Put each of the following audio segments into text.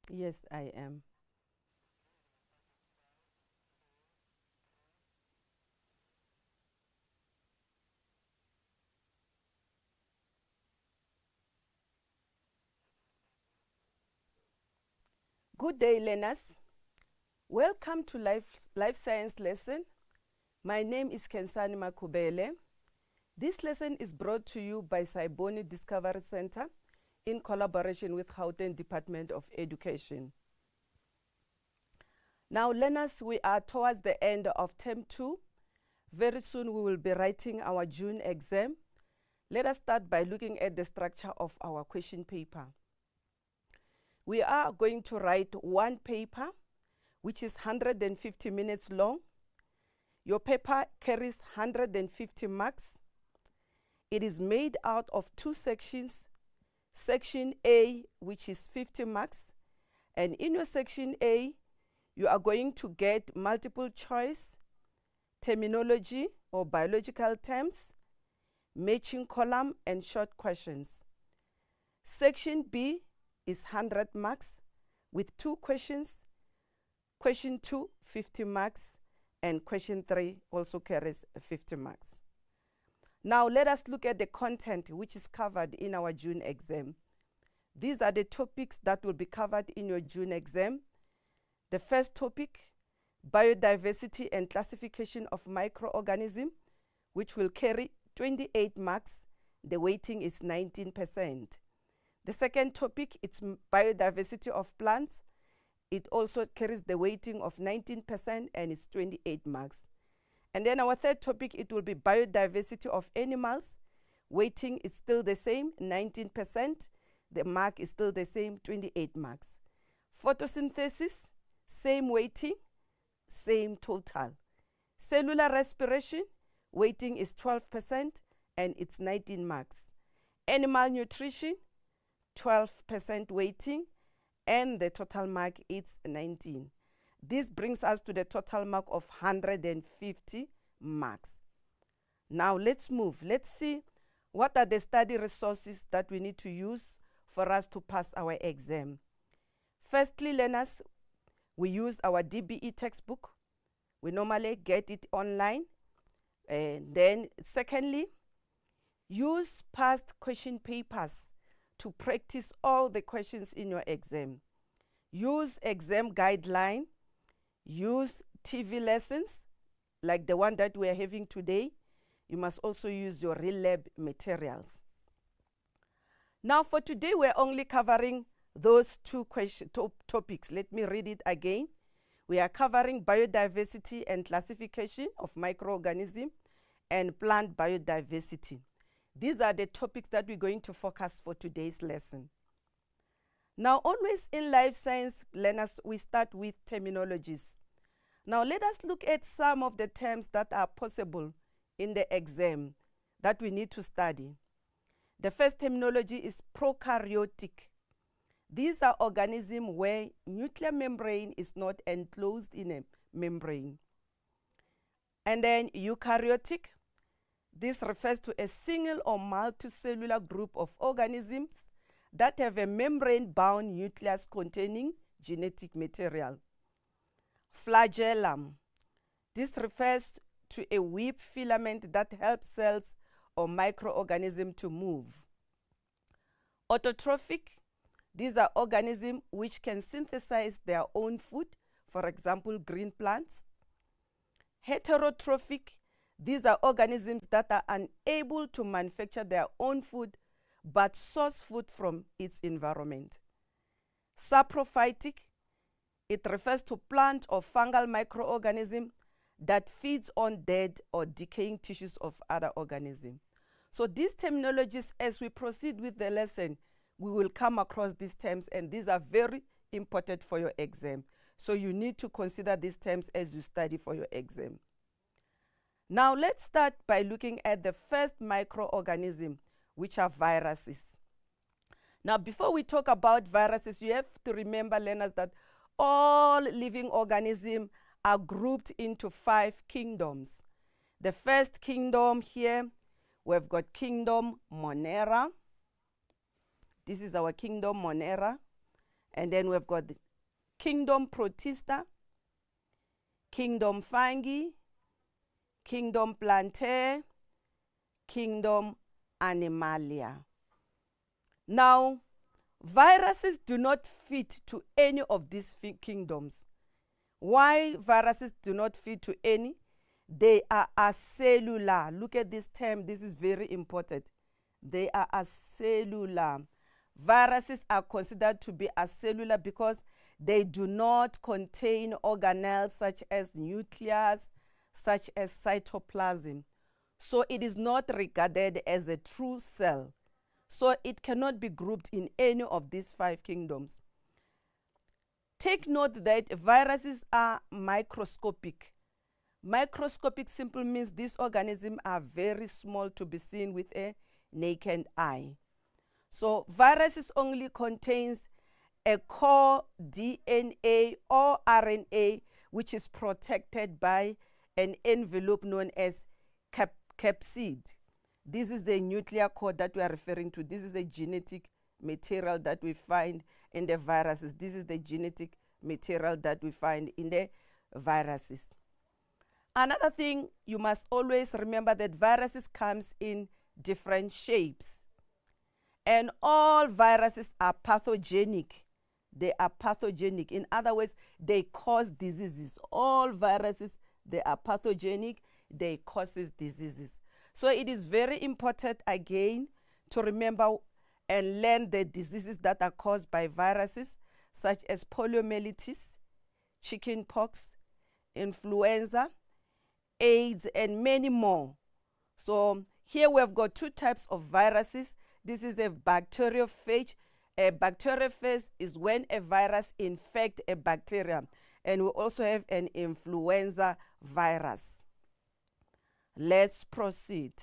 Yes, I am. Good day, learners. Welcome to Life Science lesson. My name is Kensani Makubele. This lesson is brought to you by Sci-Bono Discovery Centre in collaboration with Gauteng Department of Education. Now, learners, we are towards the end of term 2. Very soon we will be writing our June exam. Let us start by looking at the structure of our question paper. We are going to write one paper, which is 150 minutes long. Your paper carries 150 marks. It is made out of two sections. Section A, which is 50 marks. And in your section A, you are going to get multiple choice, terminology or biological terms, matching column, and short questions. Section B is 100 marks with two questions. Question 2, 50 marks, and question 3 also carries 50 marks. Now let us look at the content which is covered in our June exam. These are the topics that will be covered in your June exam. The first topic, biodiversity and classification of microorganisms, which will carry 28 marks. The weighting is 19%. The second topic, it's biodiversity of plants. It also carries the weighting of 19% and it's 28 marks. And then our third topic, it will be biodiversity of animals. Weighting is still the same, 19%. The mark is still the same, 28 marks. Photosynthesis, same weighting, same total. Cellular respiration, weighting is 12% and it's 19 marks. Animal nutrition, 12% weighting, and the total mark is 19. This brings us to the total mark of 150 marks. Now let's move. Let's see what are the study resources that we need to use for us to pass our exam. Firstly, learners, we use our DBE textbook. We normally get it online. And then secondly, use past question papers to practice all the questions in your exam. Use exam guideline. Use TV lessons like the one that we are having today. You must also use your real lab materials. Now for today, we're only covering those two topics. Let me read it again. We are covering biodiversity and classification of microorganisms and plant biodiversity. These are the topics that we're going to focus for today's lesson. Now, always in life science, learners, we start with terminologies. Now, let us look at some of the terms that are possible in the exam that we need to study. The first terminology is prokaryotic. These are organisms where nuclear membrane is not enclosed in a membrane. And then eukaryotic. This refers to a single or multicellular group of organisms that have a membrane-bound nucleus containing genetic material. Flagellum. This refers to a weak filament that helps cells or microorganisms to move. Autotrophic. These are organisms which can synthesize their own food, for example, green plants. Heterotrophic. These are organisms that are unable to manufacture their own food but source food from its environment. Saprophytic. It refers to plant or fungal microorganism that feeds on dead or decaying tissues of other organisms. So these terminologies, as we proceed with the lesson, we will come across these terms, and these are very important for your exam. So you need to consider these terms as you study for your exam. Now let's start by looking at the first microorganism, which are viruses. Now before we talk about viruses, you have to remember, learners, that all living organisms are grouped into 5 kingdoms. The first kingdom here, we've got kingdom Monera. This is our kingdom Monera. And then we've got the kingdom Protista, kingdom Fungi, kingdom Plantae, kingdom Animalia. Now, viruses do not fit to any of these kingdoms. Why viruses do not fit to any? They are acellular. Look at this term. This is very important. They are acellular. Viruses are considered to be acellular because they do not contain organelles such as nucleus, such as cytoplasm. So it is not regarded as a true cell. So it cannot be grouped in any of these 5 kingdoms. Take note that viruses are microscopic. Microscopic simply means these organisms are very small to be seen with a naked eye. So viruses only contains a core DNA or RNA which is protected by an envelope known as capsid. This is the nuclear code that we are referring to. This is the genetic material that we find in the viruses. This is the genetic material that we find in the viruses. Another thing, you must always remember that viruses comes in different shapes. And all viruses are pathogenic. They are pathogenic. In other words, they cause diseases. All viruses, they are pathogenic. They cause diseases. So it is very important, again, to remember and learn the diseases that are caused by viruses, such as poliomyelitis, chickenpox, influenza, AIDS, and many more. So here we have got 2 types of viruses. This is a bacteriophage. A bacteriophage is when a virus infects a bacterium. And we also have an influenza virus. Let's proceed.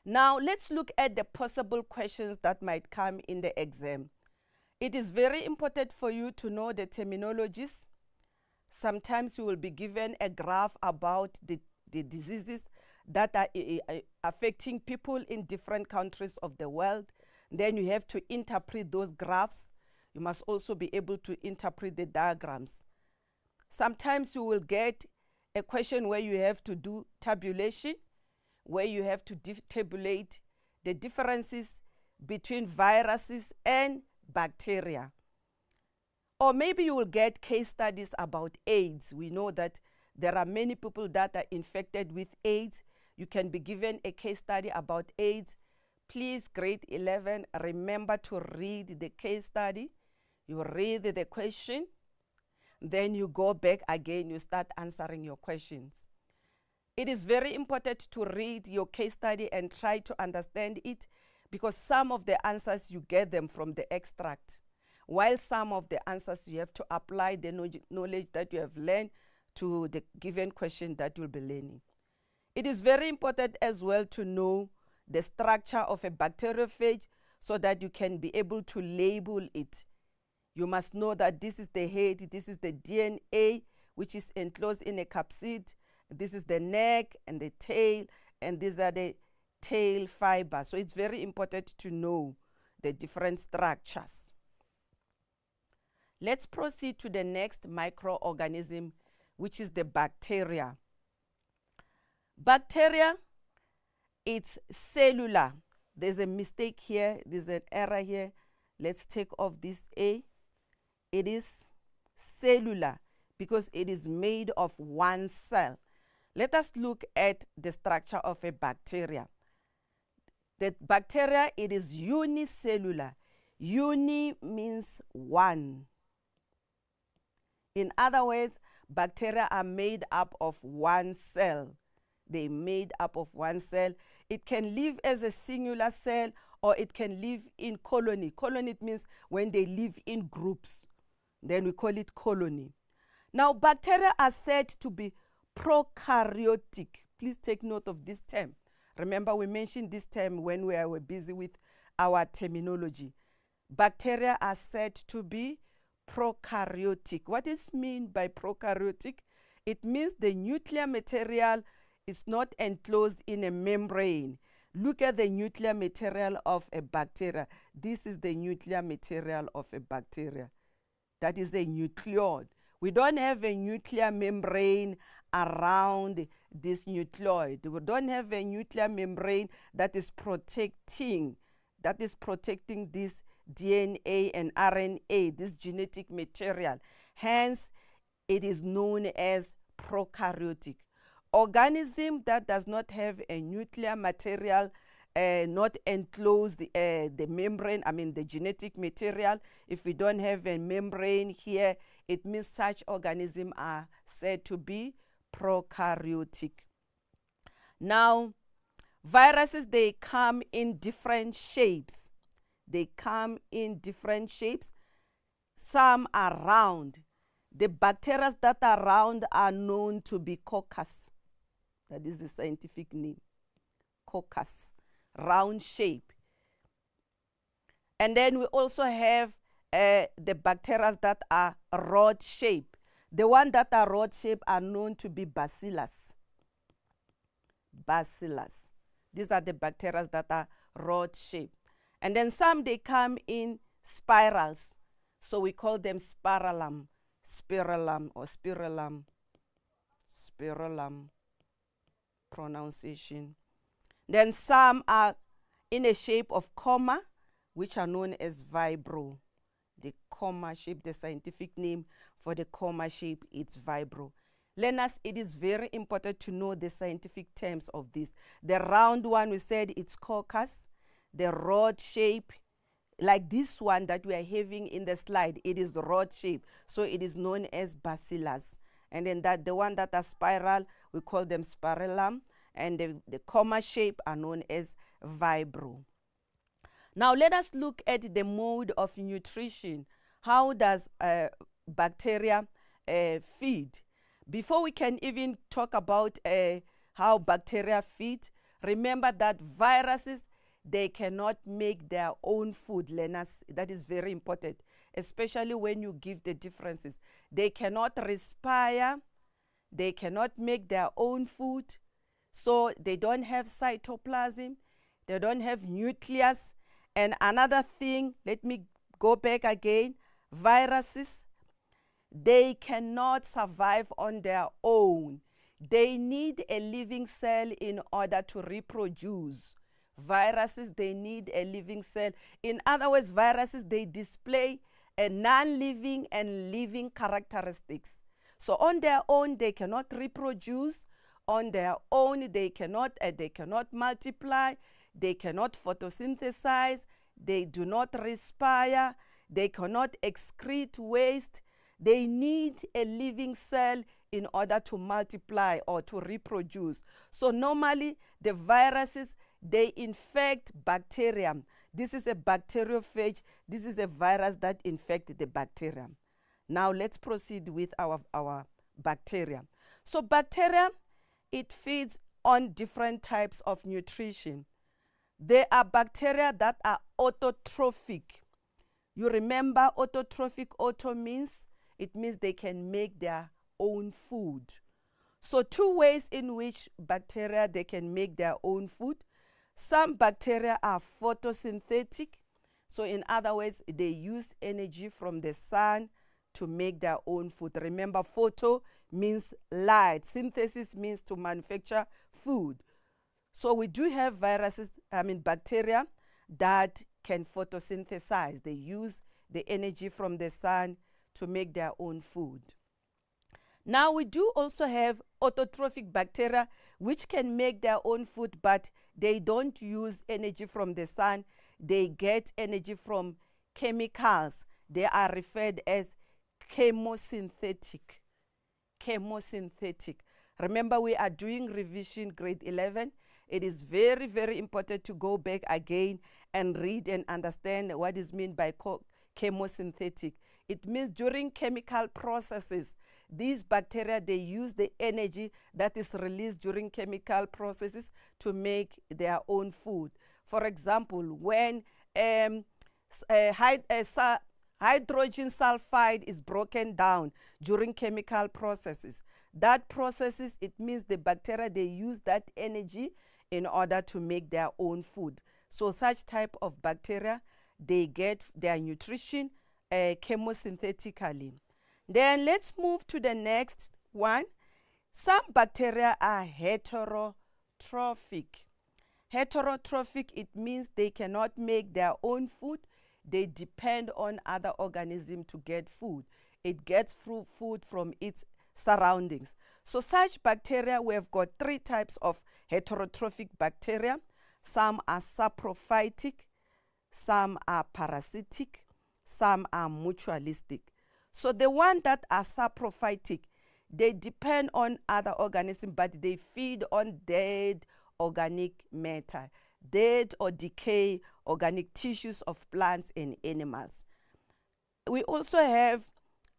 Now, let's look at the possible questions that might come in the exam. It is very important for you to know the terminologies. Sometimes you will be given a graph about the diseases that are affecting people in different countries of the world. Then you have to interpret those graphs. You must also be able to interpret the diagrams. Sometimes you will get a question where you have to do tabulation, where you have to tabulate the differences between viruses and bacteria. Or maybe you will get case studies about AIDS. We know that there are many people that are infected with AIDS. You can be given a case study about AIDS. Please, grade 11, remember to read the case study. You read the question. Then you go back again, you start answering your questions. It is very important to read your case study and try to understand it, because some of the answers you get them from the extract, while some of the answers you have to apply the knowledge that you have learned to the given question that you'll be learning. It is very important as well to know the structure of a bacteriophage so that you can be able to label it. You must know that this is the head, this is the DNA, which is enclosed in a capsid. This is the neck and the tail, and these are the tail fibers. So it's very important to know the different structures. Let's proceed to the next microorganism, which is the bacteria. Bacteria, it's cellular. There's a mistake here. There's an error here. Let's take off this A. It is cellular because it is made of one cell. Let us look at the structure of a bacteria. The bacteria, it is unicellular. Uni means one. In other words, bacteria are made up of one cell. They're made up of one cell. It can live as a singular cell, or it can live in colony. Colony means when they live in groups. Then we call it colony. Now, bacteria are said to be prokaryotic. Please take note of this term. Remember, we mentioned this term when we were busy with our terminology. Bacteria are said to be prokaryotic. What is meant by prokaryotic? It means the nuclear material is not enclosed in a membrane, Look at the nuclear material of a bacteria. This is the nuclear material of a bacteria. That is a nucleoid. We don't have a nuclear membrane around this nucleoid. We don't have a nuclear membrane that is protecting this DNA and RNA, this genetic material. Hence, it is known as prokaryotic. Organism that does not have a nuclear material, not enclosed the membrane, the genetic material. If we don't have a membrane here, it means such organisms are said to be prokaryotic. Now, viruses, they come in different shapes. They come in different shapes. Some are round. The bacteria that are round are known to be coccus. That is the scientific name. Coccus, round shape. And then we also have the bacteria that are rod shape. The ones that are rod shape are known to be bacillus. Bacillus. These are the bacteria that are rod shape. And then some, they come in spirals. So we call them spiralum. Spiralum or spiralum. Spiralum pronunciation. Then some are in a shape of comma, which are known as vibro. The comma shape, the scientific name for the comma shape, it's vibro. Learners, it is very important to know the scientific terms of this. The round one, we said it's coccus. The rod shape, like this one that we are having in the slide, it is rod shape. So it is known as bacillus. And then the one that are spiral, we call them spiralum. And the comma shape are known as vibro. Now let us look at the mode of nutrition. How does bacteria feed? Before we can even talk about how bacteria feed, remember that viruses, they cannot make their own food, learners. That is very important, especially when you give the differences. They cannot respire. They cannot make their own food. So they don't have cytoplasm. They don't have nucleus. And another thing, let me go back again. Viruses, they cannot survive on their own. They need a living cell in order to reproduce. Viruses, they need a living cell. In other words, viruses, they display a non-living and living characteristics. So on their own, they cannot reproduce. On their own, they cannot multiply. They cannot photosynthesize. They do not respire. They cannot excrete waste. They need a living cell in order to multiply or to reproduce. So normally, the viruses, they infect bacterium. This is a bacteriophage. This is a virus that infects the bacterium. Now let's proceed with our bacteria. So bacteria, it feeds on different types of nutrition. There are bacteria that are autotrophic. You remember autotrophic, auto means, it means they can make their own food. So two ways in which bacteria, they can make their own food. Some bacteria are photosynthetic. So in other words, they use energy from the sun to make their own food. Remember, photo means light. Synthesis means to manufacture food. So we do have bacteria that can photosynthesize. They use the energy from the sun to make their own food. Now we do also have autotrophic bacteria which can make their own food, but they don't use energy from the sun. They get energy from chemicals. They are referred as chemosynthetic. Chemosynthetic. Remember, we are doing revision grade 11. It is very, very important to go back again and read and understand what is meant by chemosynthetic. It means during chemical processes, these bacteria, they use the energy that is released during chemical processes to make their own food. For example, when hydrogen sulfide is broken down during chemical processes, that processes, it means the bacteria, they use that energy in order to make their own food. So such type of bacteria, they get their nutrition chemosynthetically. Then let's move to the next one. Some bacteria are heterotrophic. Heterotrophic, it means they cannot make their own food. They depend on other organisms to get food. It gets food from its surroundings. So such bacteria, we have got three types of heterotrophic bacteria. Some are saprophytic, some are parasitic, some are mutualistic. So the one that are saprophytic, they depend on other organisms, but they feed on dead organic matter, dead or decay organic tissues of plants and animals. We also have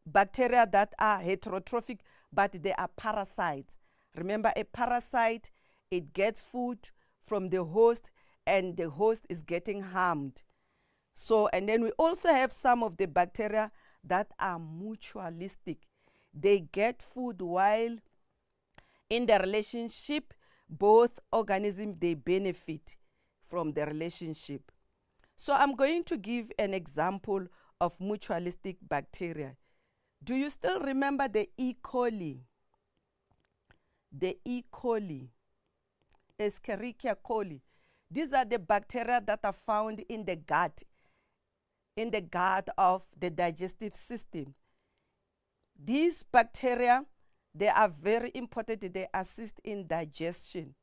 bacteria that are heterotrophic, but they are parasites. Remember, a parasite, it gets food from the host and the host is getting harmed. So, and then we also have some of the bacteria that are mutualistic. They get food while in the relationship, both organisms, they benefit from the relationship. So I'm going to give an example of mutualistic bacteria. Do you still remember the E. coli? The E. coli, Escherichia coli. These are the bacteria that are found in the gut of the digestive system. These bacteria, they are very important. They assist in digestion.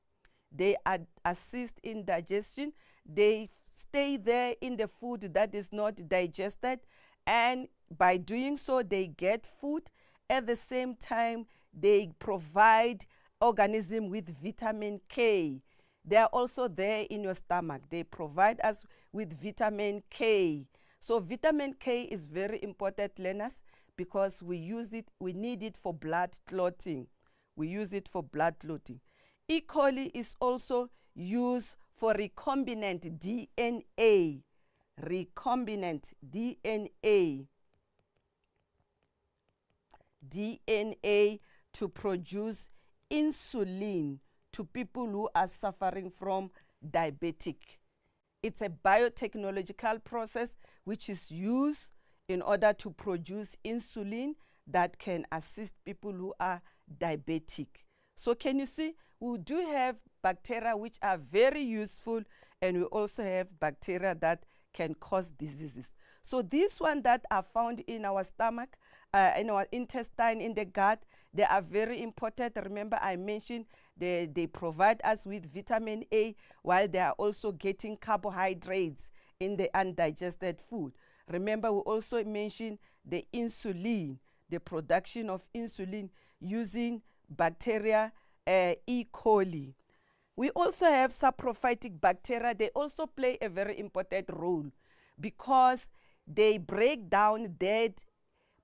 They assist in digestion. They stay there in the food that is not digested, and by doing so, they get food. At the same time, they provide organism with vitamin K. They are also there in your stomach. They provide us with vitamin K. So vitamin K is very important, learners, because we use it, we need it for blood clotting. We use it for blood clotting. E. coli is also used for recombinant DNA. Recombinant DNA. DNA to produce insulin to people who are suffering from diabetic. It's a biotechnological process which is used in order to produce insulin that can assist people who are diabetic. So can you see, we do have bacteria which are very useful, and we also have bacteria that can cause diseases. So these ones that are found in our stomach, in our intestine, in the gut, they are very important. Remember, I mentioned they provide us with vitamin A, while they are also getting carbohydrates in the undigested food. Remember, we also mentioned the insulin, the production of insulin using bacteria E. coli. We also have saprophytic bacteria. They also play a very important role because they break down dead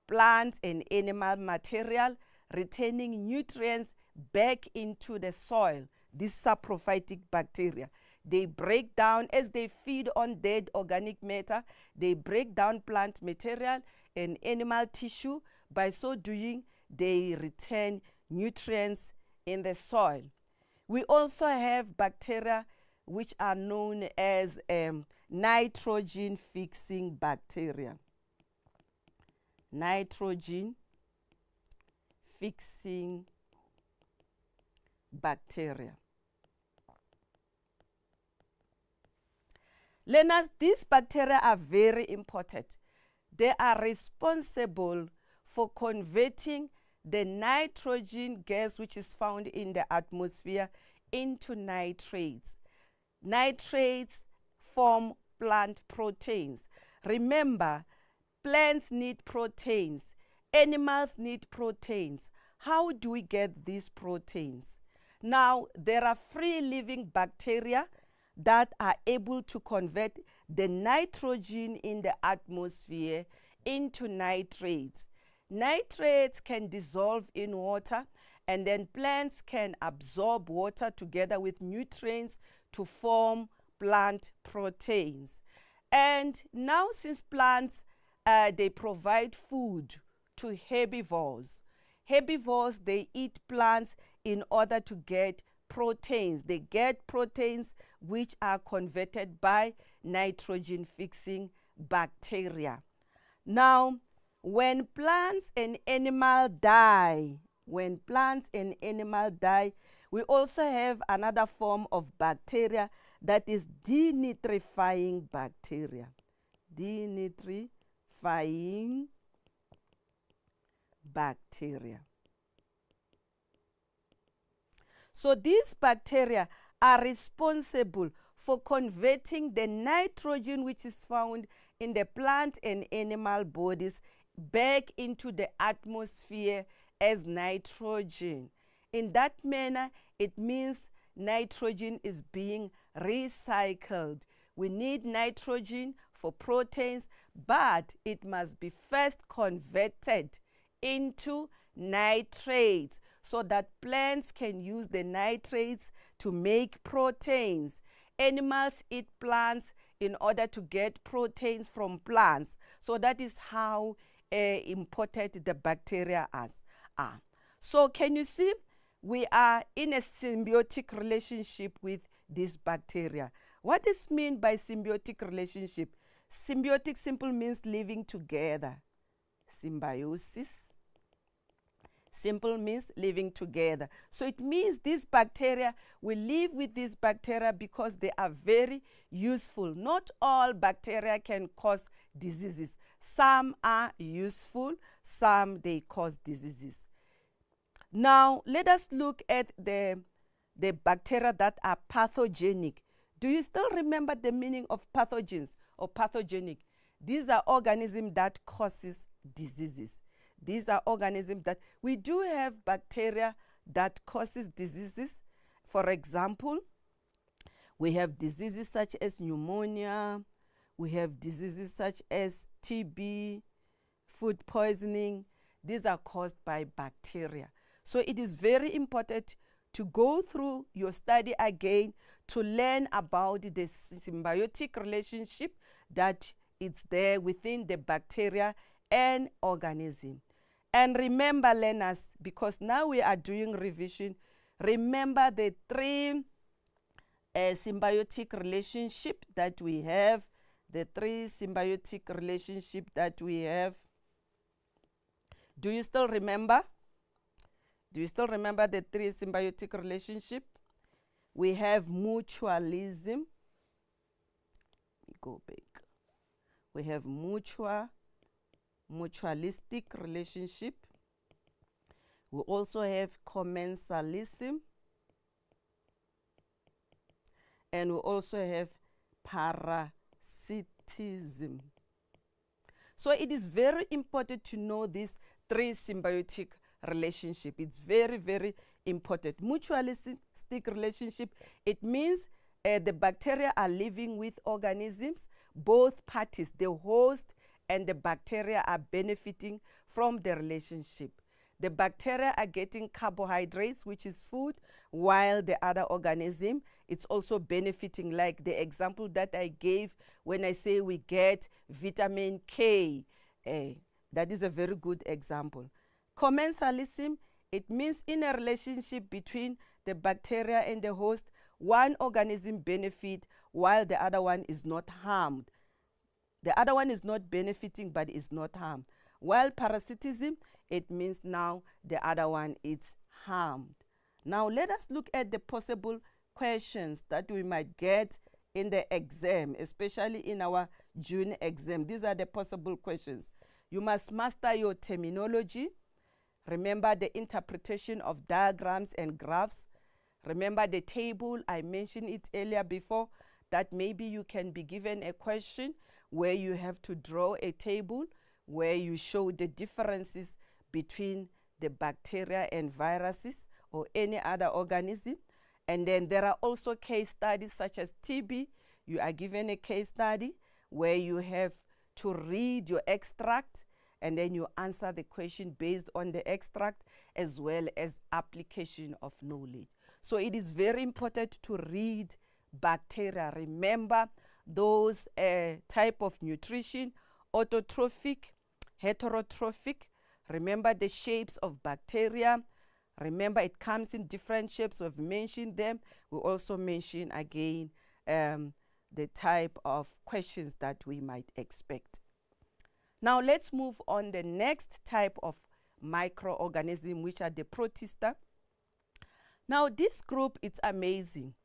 plant and animal material, retaining nutrients back into the soil. These saprophytic bacteria, they break down as they feed on dead organic matter. They break down plant material and animal tissue. By so doing, they retain nutrients in the soil. We also have bacteria which are known as nitrogen fixing bacteria. Nitrogen fixing bacteria. Learners, these bacteria are very important. They are responsible for converting the nitrogen gas which is found in the atmosphere into nitrates. Nitrates form plant proteins. Remember, plants need proteins. Animals need proteins. How do we get these proteins? Now, there are free living bacteria that are able to convert the nitrogen in the atmosphere into nitrates. Nitrates can dissolve in water, and then plants can absorb water together with nutrients to form plant proteins. And now, since plants, they provide food to herbivores. Herbivores, they eat plants in order to get proteins. They get proteins which are converted by nitrogen-fixing bacteria. Now, when plants and animals die, we also have another form of bacteria that is denitrifying bacteria. Denitrifying bacteria. So these bacteria are responsible for converting the nitrogen which is found in the plant and animal bodies back into the atmosphere as nitrogen. In that manner, it means nitrogen is being recycled. We need nitrogen for proteins, but it must be first converted into nitrates so that plants can use the nitrates to make proteins. Animals eat plants in order to get proteins from plants. So that is how important the bacteria are. So can you see? We are in a symbiotic relationship with this bacteria. What is meant by symbiotic relationship? Symbiotic simply means living together. Symbiosis simple means living together. So it means this bacteria will live with this bacteria because they are very useful. Not all bacteria can cause diseases. Some are useful, some they cause diseases. Now, let us look at the bacteria that are pathogenic. Do you still remember the meaning of pathogens or pathogenic? These are organisms that causes diseases. These are organisms that we do have bacteria that causes diseases. For example, we have diseases such as pneumonia. We have diseases such as TB, food poisoning. These are caused by bacteria. So it is very important to go through your study again to learn about the symbiotic relationship that is there within the bacteria and organism. And remember, learners, because now we are doing revision, remember the three symbiotic relationship that we have. The three symbiotic relationship that we have. Do you still remember? Do you still remember the three symbiotic relationship? We have mutualism. Go back. We have mutualistic relationship. We also have commensalism. And we also have parasitism. So it is very important to know these three symbiotic relationship. It's very, very important. Mutualistic relationship, it means the bacteria are living with organisms. Both parties, the host and the bacteria, are benefiting from the relationship. The bacteria are getting carbohydrates, which is food, while the other organism, it's also benefiting, like the example that I gave when I say we get vitamin K. That is a very good example. Commensalism, it means in a relationship between the bacteria and the host, one organism benefit while the other one is not harmed. The other one is not benefiting but is not harmed. While parasitism, it means now the other one is harmed. Now let us look at the possible questions that we might get in the exam, especially in our June exam. These are the possible questions. You must master your terminology. Remember the interpretation of diagrams and graphs. Remember the table, I mentioned it earlier before, that maybe you can be given a question where you have to draw a table where you show the differences between the bacteria and viruses or any other organism. And then there are also case studies such as TB. You are given a case study where you have to read your extract and then you answer the question based on the extract as well as application of knowledge. So it is very important to read bacteria. Remember those type of nutrition, autotrophic, heterotrophic. Remember the shapes of bacteria. Remember, it comes in different shapes. We've mentioned them. We also mention again the type of questions that we might expect. Now let's move on the next type of microorganism, which are the protista. Now this group, it's amazing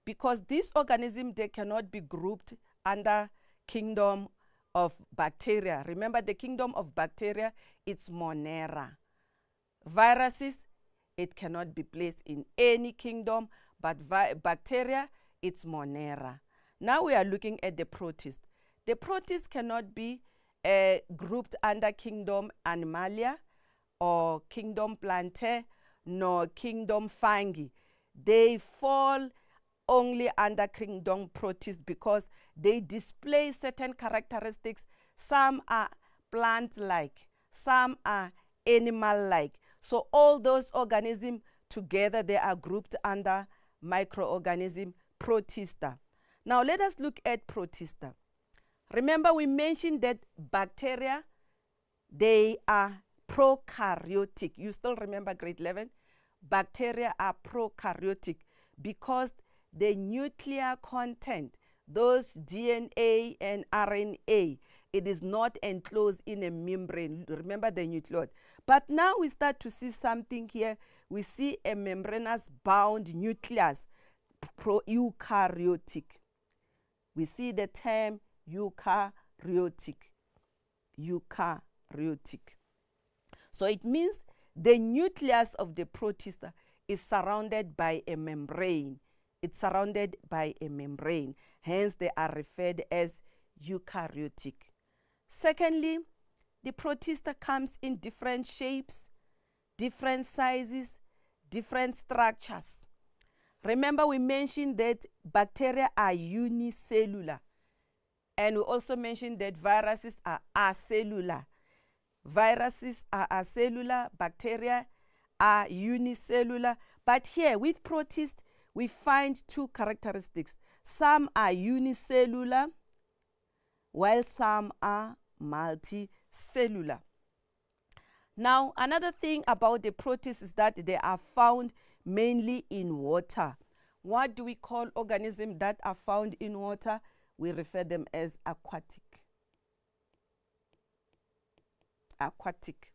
because this organism, they cannot be grouped under kingdom of bacteria. Remember, the kingdom of bacteria, it's Monera. Viruses, it cannot be placed in any kingdom, but bacteria, it's Monera. Now we are looking at the protist. The protist cannot be grouped under kingdom Animalia or kingdom Plantae nor kingdom Fungi. They fall only under kingdom protist because they display certain characteristics. Some are plant-like, some are animal-like. So all those organisms together, they are grouped under microorganism protista. Now let us look at protista. Remember, we mentioned that bacteria, they are prokaryotic. You still remember grade 11? Bacteria are prokaryotic because the nuclear content, those DNA and RNA, it is not enclosed in a membrane. Remember the nucleus. But now we start to see something here. We see a membranous bound nucleus, eukaryotic. We see the term eukaryotic. Eukaryotic. So it means the nucleus of the protista is surrounded by a membrane. It's surrounded by a membrane. Hence, they are referred as eukaryotic. Secondly, the protista comes in different shapes, different sizes, different structures. Remember, we mentioned that bacteria are unicellular. And we also mentioned that viruses are acellular. Viruses are acellular, bacteria are unicellular. But here with protist, we find two characteristics. Some are unicellular, while some are multicellular. Now, another thing about the protists is that they are found mainly in water. What do we call organisms that are found in water? We refer them as aquatic. Aquatic.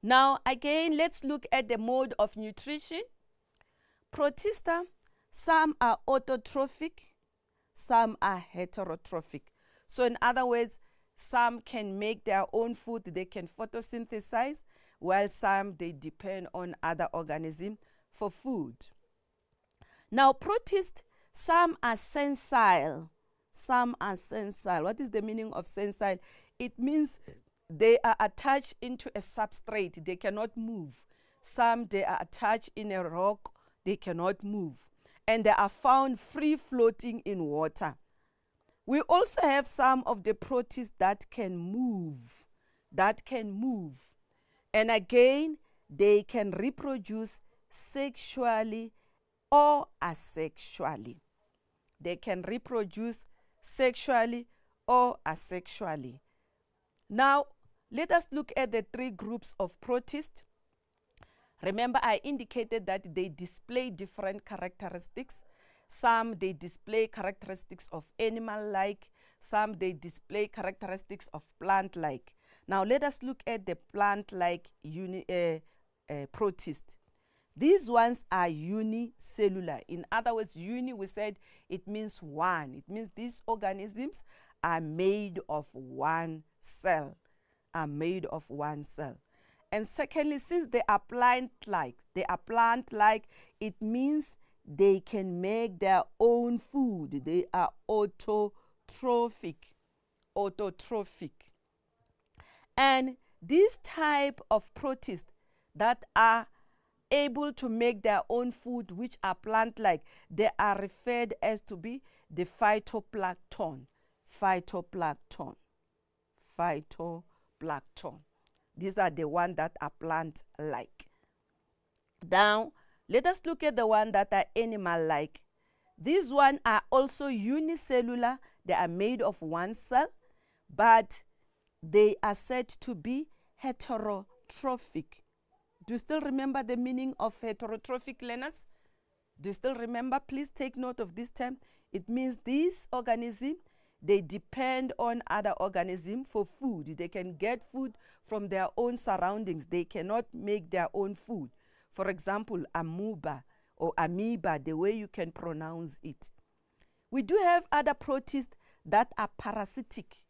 Now, again, let's look at the mode of nutrition. Protista, some are autotrophic, some are heterotrophic. So in other words, some can make their own food, they can photosynthesize, while some, they depend on other organisms for food. Now, protists, some are sensile. Some are sensile. What is the meaning of sensile? It means they are attached into a substrate. They cannot move. Some, they are attached in a rock. They cannot move. And they are found free floating in water. We also have some of the protists that can move. That can move. And again, they can reproduce sexually or asexually. They can reproduce sexually or asexually. Now, let us look at the three groups of protists. Remember, I indicated that they display different characteristics. Some, they display characteristics of animal-like. Some, they display characteristics of plant-like. Now, let us look at the plant-like protist. These ones are unicellular. In other words, uni, we said, it means one. It means these organisms are made of one cell. Are made of one cell. And secondly, since they are plant-like, it means they can make their own food. They are autotrophic. Autotrophic. And this type of protists that are able to make their own food, which are plant-like, they are referred as to be the phytoplankton. Phytoplankton. Phytoplankton. These are the ones that are plant-like. Now, let us look at the ones that are animal-like. These ones are also unicellular. They are made of one cell, but they are said to be heterotrophic. Do Do you still remember the meaning of heterotrophic, learners? Do you still remember? Please take note of this term. It means these organisms, they depend on other organisms for food. They can get food from their own surroundings. They cannot make their own food. For example, amoeba or amoeba, the way you can pronounce it. We do have other protists that are parasitic.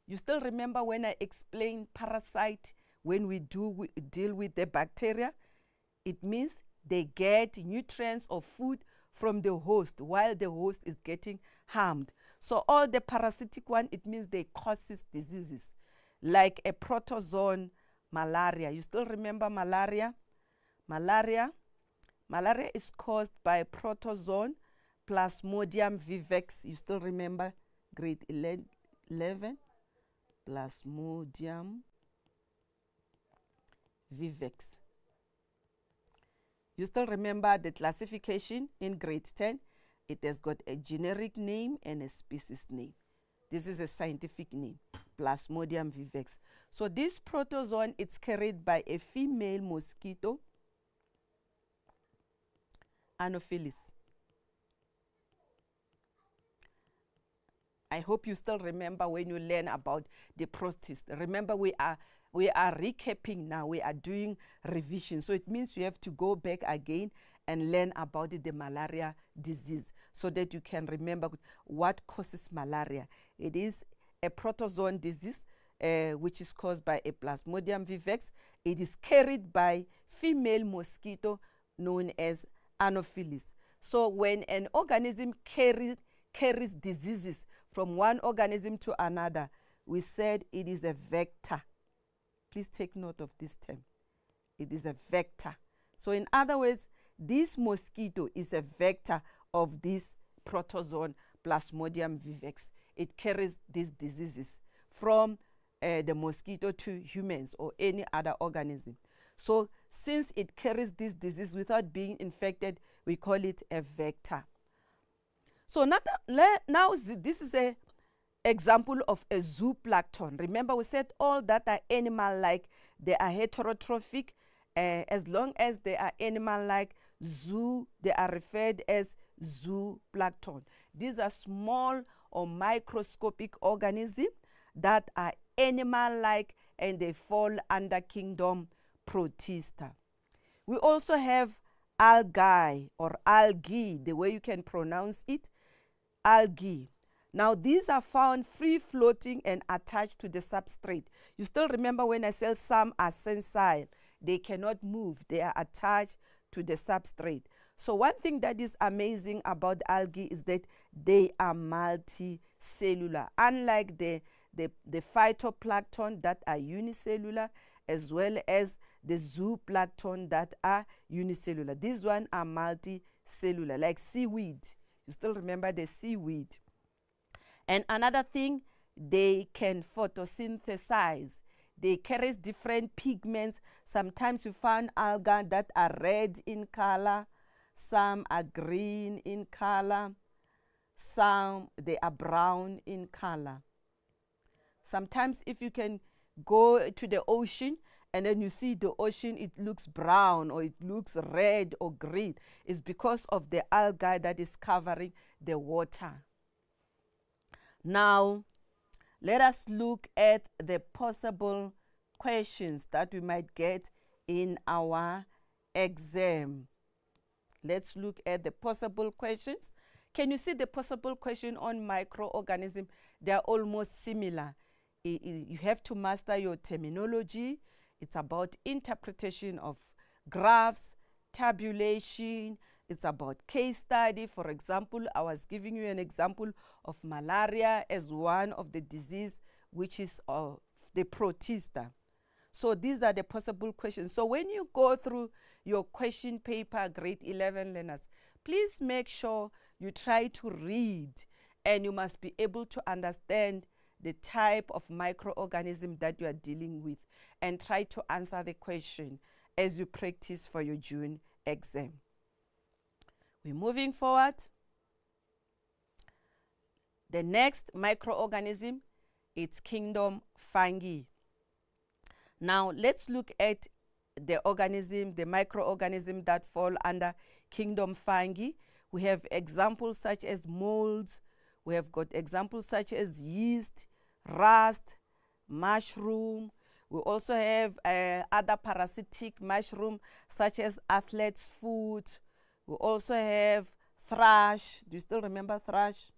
You still remember when I explained parasite when we deal with the bacteria? It means they get nutrients or food from the host while the host is getting harmed. So all the parasitic one, it means they causes diseases like a protozoan, malaria. You still remember malaria? Malaria is caused by protozoan Plasmodium vivax. You still remember grade 11? Plasmodium vivax. You still remember the classification in grade 10? It has got a generic name and a species name. This is a scientific name, Plasmodium vivax. So this protozoan, it's carried by a female mosquito, Anopheles. I hope you still remember when you learn about the protists. Remember, we are recapping now. We are doing revision. So it means you have to go back again and learn about the malaria disease so that you can remember what causes malaria. It is a protozoan disease which is caused by a Plasmodium vivax. It is carried by female mosquito known as Anopheles. So when an organism carries diseases from one organism to another, we said it is a vector. Please take note of this term. It is a vector. So in other words, this mosquito is a vector of this protozoan Plasmodium vivax. It carries these diseases from the mosquito to humans or any other organism. So since it carries this disease without being infected, we call it a vector. So now this is an example of a zooplankton. Remember, we said all that are animal-like, they are heterotrophic. As long as they are animal-like, they are referred as zooplankton. These are small or microscopic organisms that are animal-like and they fall under kingdom Protista. We also have algae or algae, the way you can pronounce it, algae. Now these are found free floating and attached to the substrate. You still remember when I said some are sessile, they cannot move, they are attached to the substrate. So one thing that is amazing about algae is that they are multicellular, unlike the phytoplankton that are unicellular, as well as the zooplankton that are unicellular. These ones are multicellular, like seaweed. You still remember the seaweed. And another thing, they can photosynthesize. They carry different pigments. Sometimes you find algae that are red in color, some are green in color, some they are brown in color. Sometimes if you can go to the ocean and then you see the ocean, it looks brown or it looks red or green. It's because of the algae that is covering the water. Now, let us look at the possible questions that we might get in our exam. Let's look at the possible questions. Can you see the possible question on microorganism? They are almost similar. You have to master your terminology. It's about interpretation of graphs, tabulation. It's about case study. For example, I was giving you an example of malaria as one of the disease, which is of the protista. So these are the possible questions. So when you go through your question paper, grade 11 learners, please make sure you try to read, and you must be able to understand the type of microorganism that you are dealing with, and try to answer the question as you practice for your June exam. We're moving forward. The next microorganism, it's kingdom fungi. Now let's look at the organism, the microorganism that fall under kingdom fungi. We have examples such as molds. We have got examples such as yeast, rust, mushroom. We also have other parasitic mushroom such as athlete's foot. We also have thrush. Do you still remember thrush?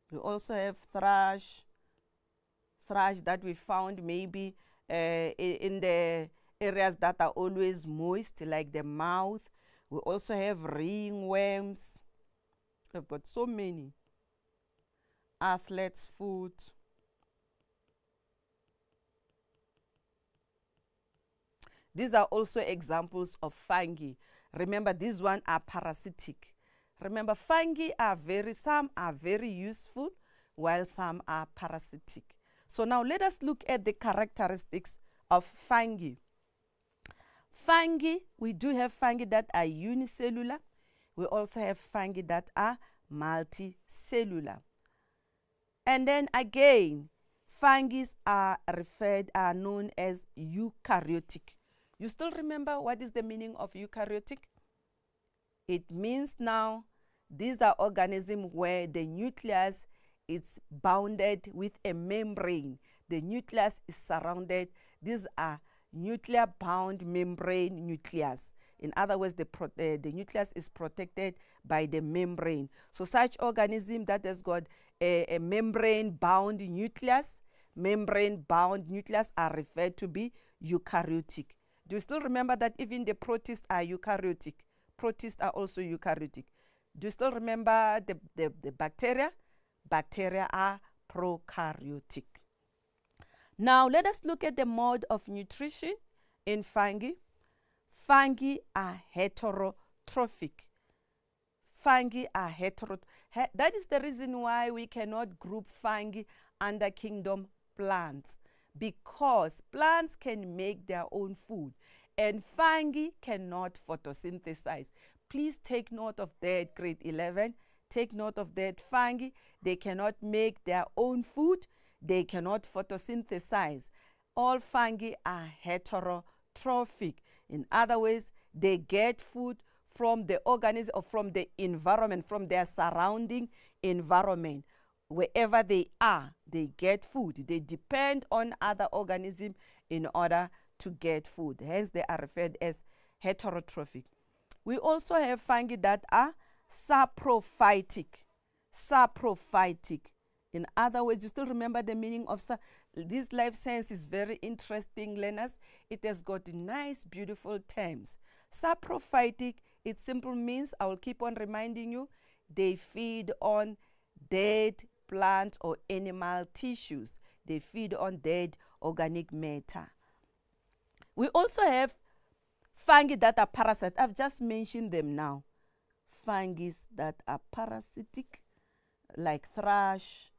We also have thrush that we found maybe in the areas that are always moist, like the mouth. We also have ringworms. We've got so many. Athlete's foot. These are also examples of fungi. Remember, these ones are parasitic. Remember, fungi are some are very useful, while some are parasitic. So now let us look at the characteristics of fungi. Fungi, we do have fungi that are unicellular. We also have fungi that are multicellular. And then again, fungi are known as eukaryotic. You still remember what is the meaning of eukaryotic? It means now these are organisms where the nucleus is bounded with a membrane. The nucleus is surrounded. These are nuclear-bound membrane nucleus. In other words, the nucleus is protected by the membrane. So such organism that has got a membrane-bound nucleus, are referred to be eukaryotic. Do you still remember that even the protists are eukaryotic? Protists are also eukaryotic. Do you still remember the bacteria? Bacteria are prokaryotic. Now let us look at the mode of nutrition in fungi. Fungi are heterotrophic. Fungi are heterotrophic. That is the reason why we cannot group fungi under kingdom plants, because plants can make their own food and fungi cannot photosynthesize. Please take note of that, grade 11. Take note of that. Fungi, they cannot make their own food. They cannot photosynthesize. All fungi are heterotrophic. In other words, they get food from the organism or from the environment, from their surrounding environment. Wherever they are, they get food. They depend on other organisms in order to get food. Hence, they are referred as heterotrophic. We also have fungi that are saprophytic. Saprophytic. In other words, you still remember the meaning of this life science is very interesting, learners. It has got nice, beautiful terms. Saprophytic, it simply means, I will keep on reminding you, they feed on dead plant or animal tissues. They feed on dead organic matter. We also have fungi that are parasitic. I've just mentioned them now. Fungi that are parasitic, like thrush,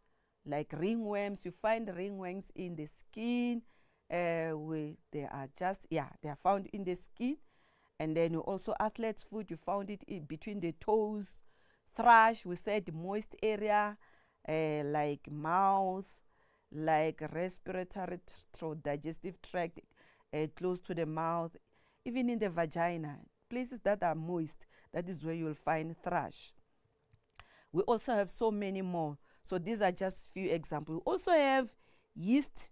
like ringworms. You find ringworms in the skin. They are found in the skin. And then you also athlete's foot, you found it between the toes. Thrush, we said moist area, like mouth, like respiratory throat, digestive tract, close to the mouth, even in the vagina, places that are moist. That is where you will find thrush. We also have so many more. So these are just few examples. We also have yeast.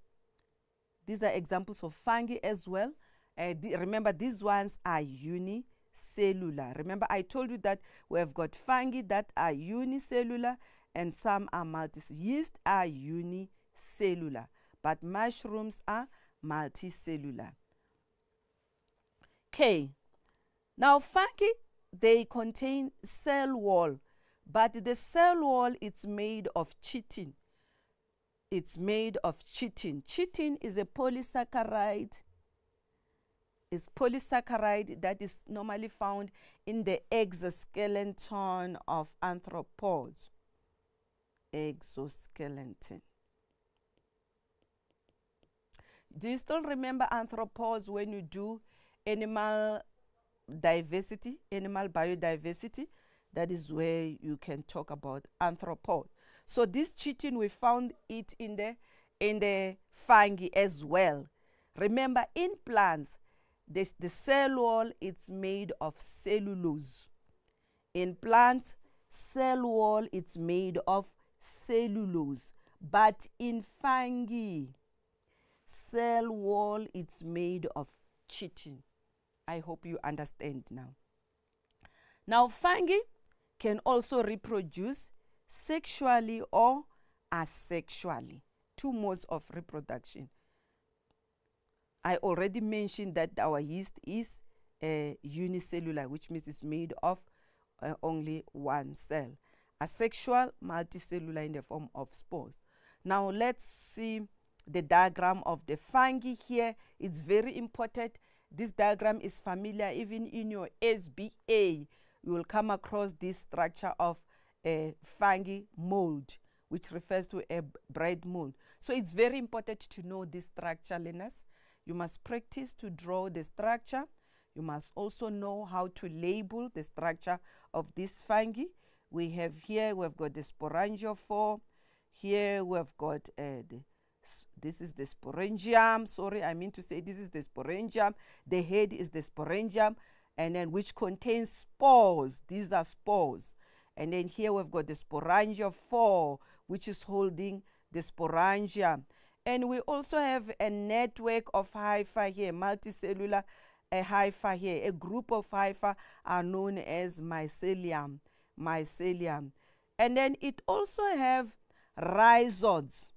These are examples of fungi as well. Remember, these ones are unicellular. Remember, I told you that we have got fungi that are unicellular and some are multicellular. Yeast are unicellular, but mushrooms are multicellular. Okay. Now, fungi, they contain cell wall, but the cell wall is made of chitin. It's made of chitin. Chitin is a polysaccharide. It's polysaccharide that is normally found in the exoskeleton of arthropods. Exoskeleton. Do you still remember arthropods when you do animal diversity, animal biodiversity? That is where you can talk about arthropods. So this chitin, we found it in the fungi as well. Remember, in plants, the cell wall is made of cellulose. In plants, cell wall is made of cellulose. But in fungi, cell wall is made of chitin. I hope you understand now. Now, fungi can also reproduce sexually or asexually. Two modes of reproduction. I already mentioned that our yeast is unicellular, which means it's made of only one cell. Asexual, multicellular in the form of spores. Now let's see the diagram of the fungi here. It's very important. This diagram is familiar even in your SBA. You will come across this structure of a fungi mold, which refers to a bread mold. So it's very important to know this structure, learners. You must practice to draw the structure. You must also know how to label the structure of this fungi. We have here, we've got the sporangiophore. Here we've got this is the sporangium. Sorry, I mean to say this is the sporangium. The head is the sporangium, and then which contains spores. These are spores. And then here we've got the sporangiophore, which is holding the sporangium. And we also have a network of hypha here, multicellular hypha here. A group of hypha are known as mycelium. And then it also have rhizoids,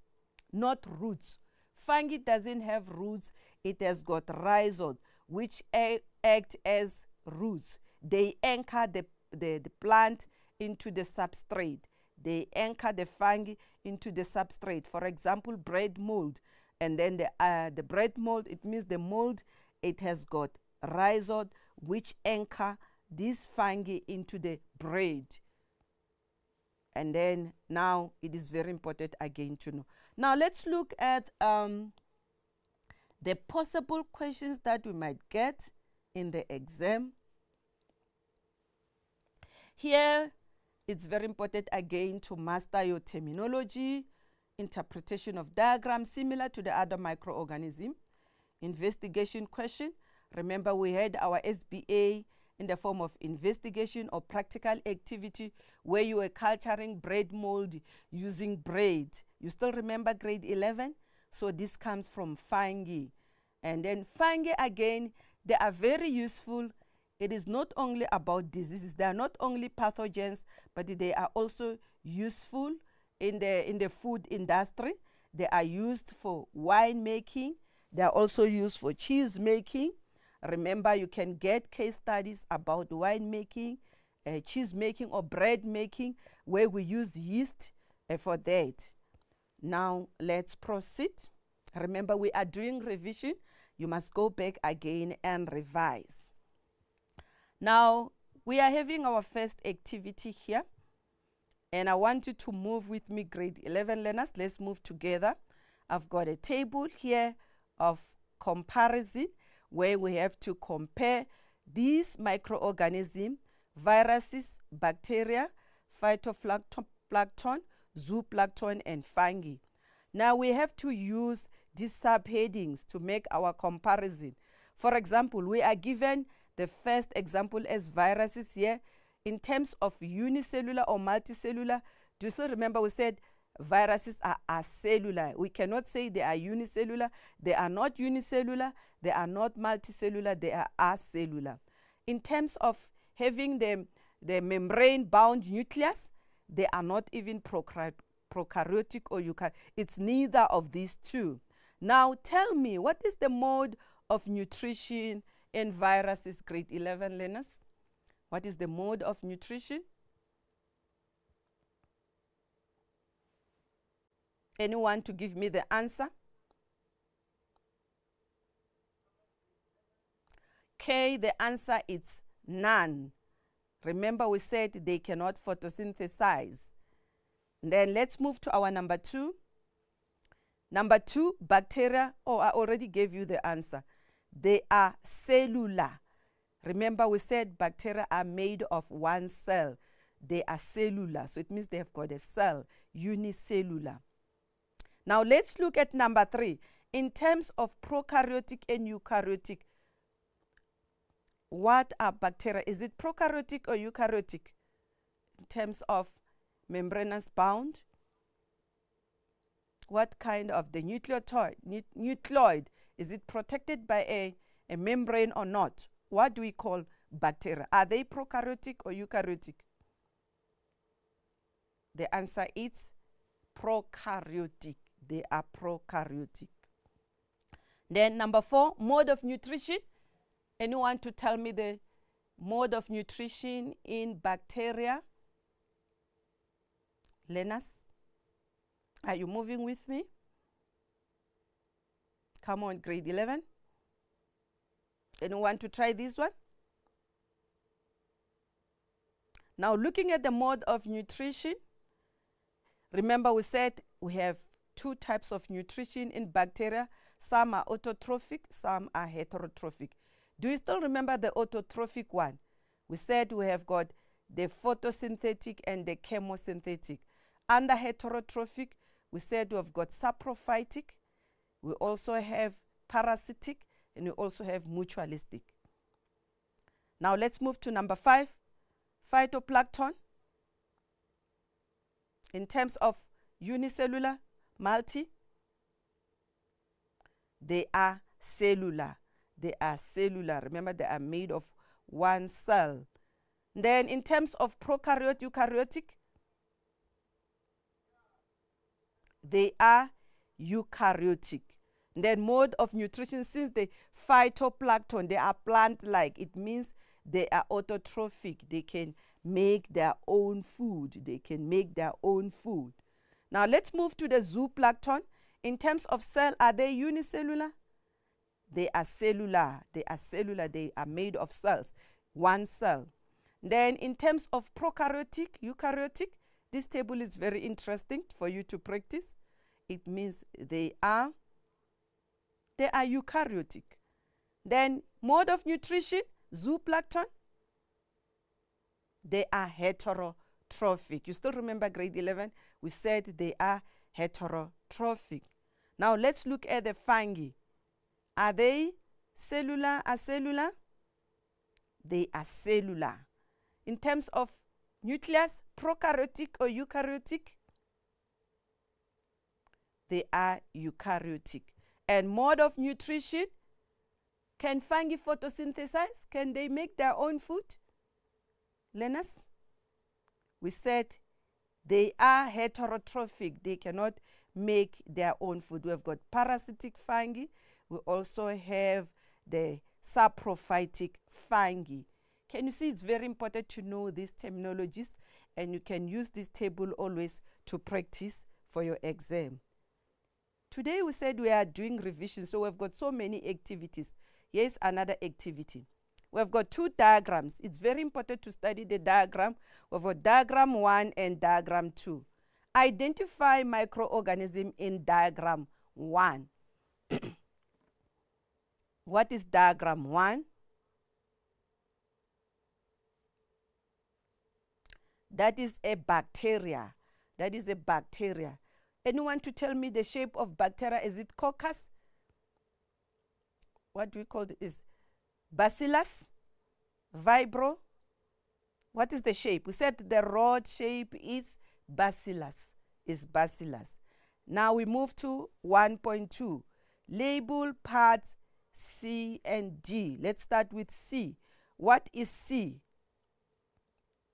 not roots. Fungi doesn't have roots. It has got rhizoids, which act as roots. They anchor the plant into the substrate. They anchor the fungi into the substrate. For example, bread mold. And then the bread mold, it means the mold, it has got rhizoid, which anchor these fungi into the bread. And then now it is very important again to know. Now let's look at the possible questions that we might get in the exam. Here, it's very important again to master your terminology, interpretation of diagrams similar to the other microorganism. Investigation question. Remember, we had our SBA in the form of investigation or practical activity where you were culturing bread mold using bread. You still remember grade 11? So this comes from fungi. And then fungi, again, they are very useful. It is not only about diseases. They are not only pathogens, but they are also useful in the food industry. They are used for wine making. They are also used for cheese making. Remember, you can get case studies about wine making, cheese making, or bread making, where we use yeast for that. Now, let's proceed. Remember, we are doing revision. You must go back again and revise. Now, we are having our first activity here. And I want you to move with me, grade 11 learners. Let's move together. I've got a table here of comparison, where we have to compare these microorganisms, viruses, bacteria, phytoplankton, zooplankton, and fungi. Now we have to use these subheadings to make our comparison. For example, we are given the first example as viruses here. In terms of unicellular or multicellular, do you still remember we said viruses are acellular? We cannot say they are unicellular. They are not unicellular. They are not multicellular. They are acellular. In terms of having the membrane-bound nucleus, they are not even prokaryotic or eukaryotic. It's neither of these two. Now tell me, what is the mode of nutrition in viruses, grade 11 learners? What is the mode of nutrition? Anyone to give me the answer? Okay, the answer is none. Remember, we said they cannot photosynthesize. Then let's move to our number 2. Number 2, bacteria. Oh, I already gave you the answer. They are cellular. Remember, we said bacteria are made of one cell. They are cellular, so it means they have got a cell, unicellular. Now let's look at number 3. In terms of prokaryotic and eukaryotic, what are bacteria? Is it prokaryotic or eukaryotic? In terms of membranous bound, what kind of the nucleoid? Is it protected by a membrane or not? What do we call bacteria? Are they prokaryotic or eukaryotic? The answer is prokaryotic. They are prokaryotic. Then number 4, mode of nutrition. Anyone to tell me the mode of nutrition in bacteria? Learners, are you moving with me? Come on, grade 11. Anyone to try this one? Now looking at the mode of nutrition, remember we said we have 2 types of nutrition in bacteria. Some are autotrophic, some are heterotrophic. Do you still remember the autotrophic one? We said we have got the photosynthetic and the chemosynthetic. Under heterotrophic, we said we've got saprophytic, we also have parasitic, and we also have mutualistic. Now let's move to number 5, phytoplankton. In terms of unicellular, multi, they are cellular. They are cellular. Remember, they are made of one cell. Then in terms of prokaryote, eukaryotic, they are eukaryotic. Then mode of nutrition, since the phytoplankton, they are plant-like, it means they are autotrophic. They can make their own food. They can make their own food. Now let's move to the zooplankton. In terms of cell, are they unicellular? They are cellular. They are cellular. They are made of cells, one cell. Then in terms of prokaryotic, eukaryotic, this table is very interesting for you to practice. It means they are eukaryotic. Then mode of nutrition, zooplankton, they are heterotrophic. You still remember grade 11? We said they are heterotrophic. Now let's look at the fungi. Are they cellular, acellular? They are cellular. In terms of nucleus, prokaryotic or eukaryotic? They are eukaryotic. And mode of nutrition, can fungi photosynthesize? Can they make their own food? Learners, we said they are heterotrophic. They cannot make their own food. We've got parasitic fungi. We also have the saprophytic fungi. Can you see it's very important to know these terminologies, and you can use this table always to practice for your exam. Today we said we are doing revision, so we've got so many activities. Here's another activity. We've got 2 diagrams. It's very important to study the diagram. We've got diagram 1 and diagram 2. Identify microorganism in diagram 1. What is diagram 1? That is a bacteria. That is a bacteria. Anyone to tell me the shape of bacteria? Is it coccus? What do we call it? Is bacillus? Vibro? What is the shape? We said the rod shape is bacillus. Is bacillus. Now we move to 1.2. Label parts C and D. Let's start with C. What is C?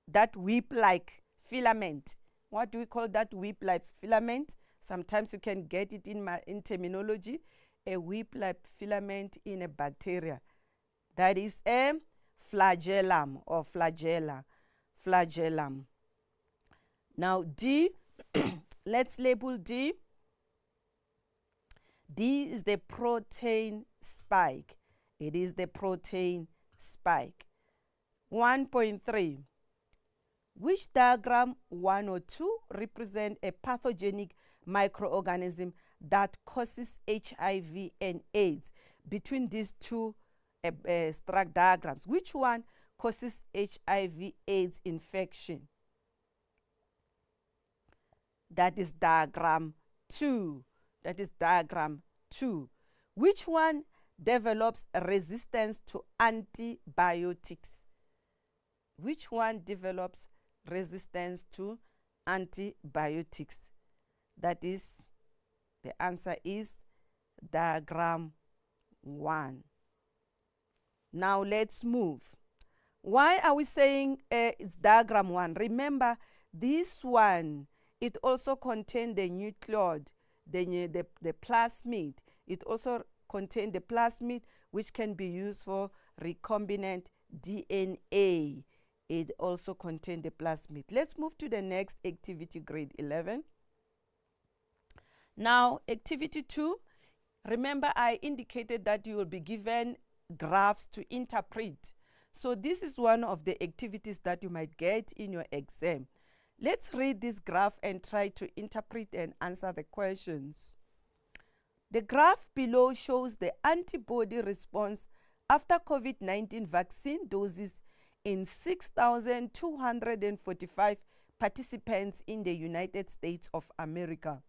That whip-like filament. What do we call that whip-like filament? Sometimes you can get it in terminology. A whip-like filament in a bacteria. That is a flagellum or flagella. Flagellum. Now D, let's label D. D is the protein spike. It is the protein spike. 1.3. Which diagram 1 or 2 represent a pathogenic microorganism that causes HIV and AIDS? Between these 2 struck diagrams, which one causes HIV AIDS infection? That is diagram 2. that is diagram 2. Which one develops resistance to antibiotics? Which one develops resistance to antibiotics? That is, the answer is diagram 1. Now let's move. Why are we saying it's diagram 1? Remember, this one, it also contains the nucleotide, the plasmid. It also contains the plasmid, which can be used for recombinant DNA. It also contains the plasmid. Let's move to the next activity, grade 11. Now, activity 2, remember I indicated that you will be given graphs to interpret. So this is one of the activities that you might get in your exam. Let's read this graph and try to interpret and answer the questions. The graph below shows the antibody response after COVID-19 vaccine doses in 6,245 participants in the United States of America.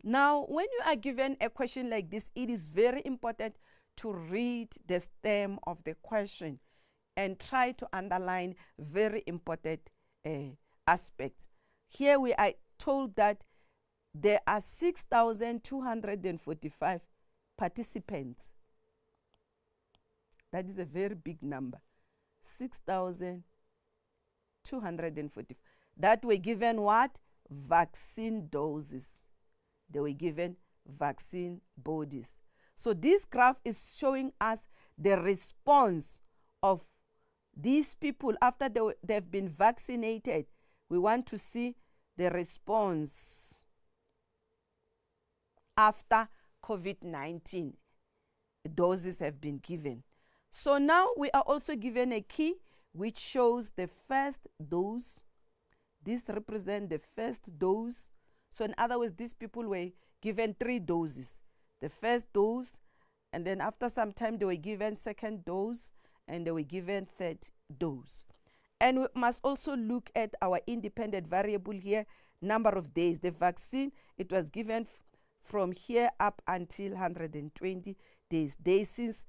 Now, when you are given a question like this, it is very important to read the stem of the question and try to underline very important aspects. Here we are told that there are 6,245 participants. That is a very big number. 6,245. That were given what? Vaccine doses. They were given vaccine bodies. So this graph is showing us the response of these people after they've been vaccinated. We want to see the response after COVID-19 doses have been given. So now we are also given a key which shows the first dose. This represents the first dose. So in other words, these people were given 3 doses. The first dose, and then after some time they were given second dose, and they were given third dose. And we must also look at our independent variable here, number of days. The vaccine, it was given from here up until 120 days. These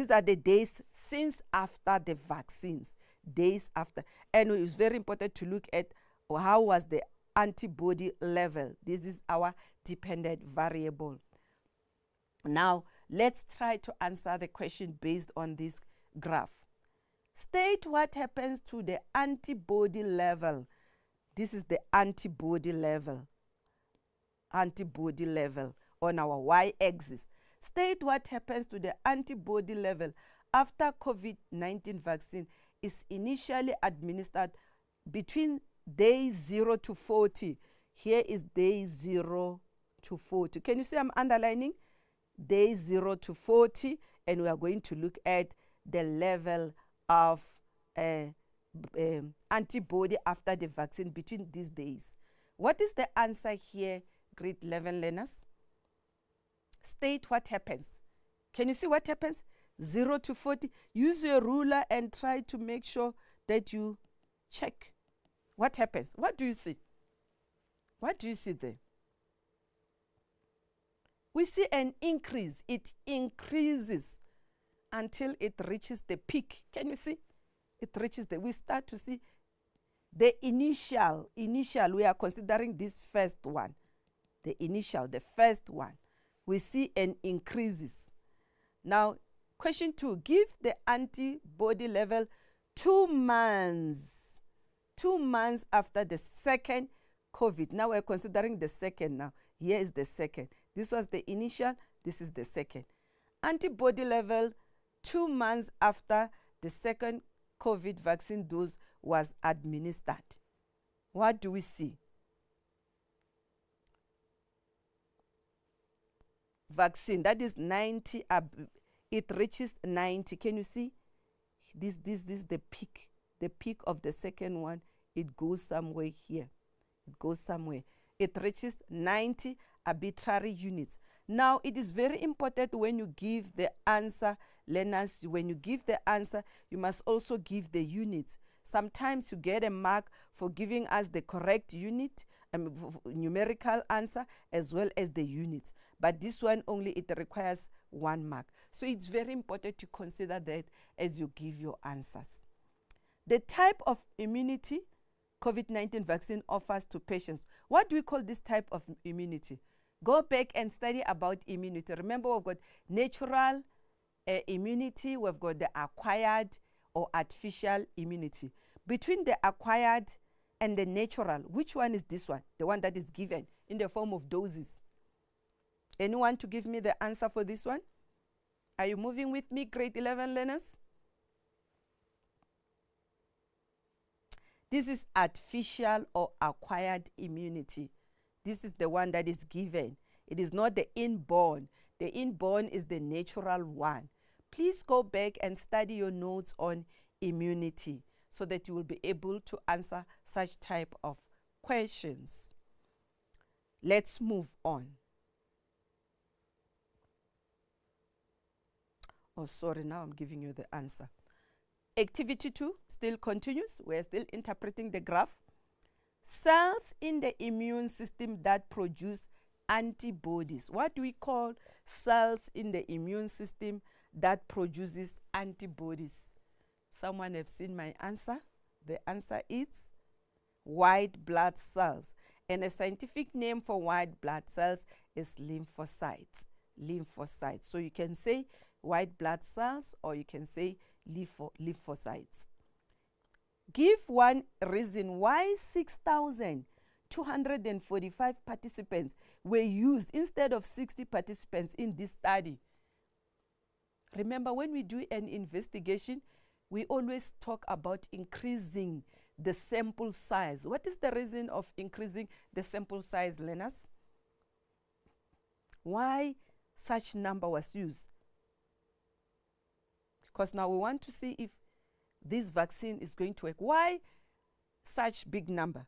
are the days since after the vaccines, days after. And it is very important to look at how was the antibody level. This is our dependent variable. Now, let's try to answer the question based on this graph. State what happens to the antibody level. This is the antibody level. Antibody level on our y-axis. State what happens to the antibody level after COVID-19 vaccine is initially administered between day 0 to 40. Here is day 0 to 40. Can you see I'm underlining? Day 0 to 40, and we are going to look at the level of antibody after the vaccine between these days. What is the answer here, grade 11 learners? State what happens. Can you see what happens? 0 to 40. Use your ruler and try to make sure that you check what happens. What do you see? What do you see there? We see an increase. It increases until it reaches the peak. Can you see? It reaches we start to see the initial, we are considering this first one. The initial, the first one. We see an increases. Now, question 2, give the antibody level 2 months. 2 months after the second COVID. Now we're considering the second now. Here is the second. This was the initial, this is the second. Antibody level 2 months after the second COVID vaccine dose was administered. What do we see? Vaccine, that is 90, it reaches 90. Can you see? This is the peak. The peak of the second one, it goes somewhere here. It goes somewhere. It reaches 90 arbitrary units. Now, it is very important when you give the answer, learners, when you give the answer, you must also give the units. Sometimes you get a mark for giving us the correct unit. numerical answer as well as the units. But this one only, it requires 1 mark. So it's very important to consider that as you give your answers. The type of immunity COVID-19 vaccine offers to patients. What do we call this type of immunity? Go back and study about immunity. Remember, we've got natural immunity, we've got the acquired or artificial immunity. Between the acquired and the natural, which one is this one? The one that is given in the form of doses. Anyone to give me the answer for this one? Are you moving with me, grade 11 learners? This is artificial or acquired immunity. This is the one that is given. It is not the inborn. The inborn is the natural one. Please go back and study your notes on immunity so that you will be able to answer such type of questions. Let's move on. Oh, sorry, now I'm giving you the answer. Activity 2 still continues. We're still interpreting the graph. Cells in the immune system that produce antibodies. What do we call cells in the immune system that produces antibodies? Someone have seen my answer? The answer is white blood cells. And a scientific name for white blood cells is lymphocytes. Lymphocytes. So you can say white blood cells or you can say lymphocytes. Give one reason why 6,245 participants were used instead of 60 participants in this study. Remember, when we do an investigation, we always talk about increasing the sample size. What is the reason of increasing the sample size, learners? Why such number was used? Because now we want to see if this vaccine is going to work. Why such big number?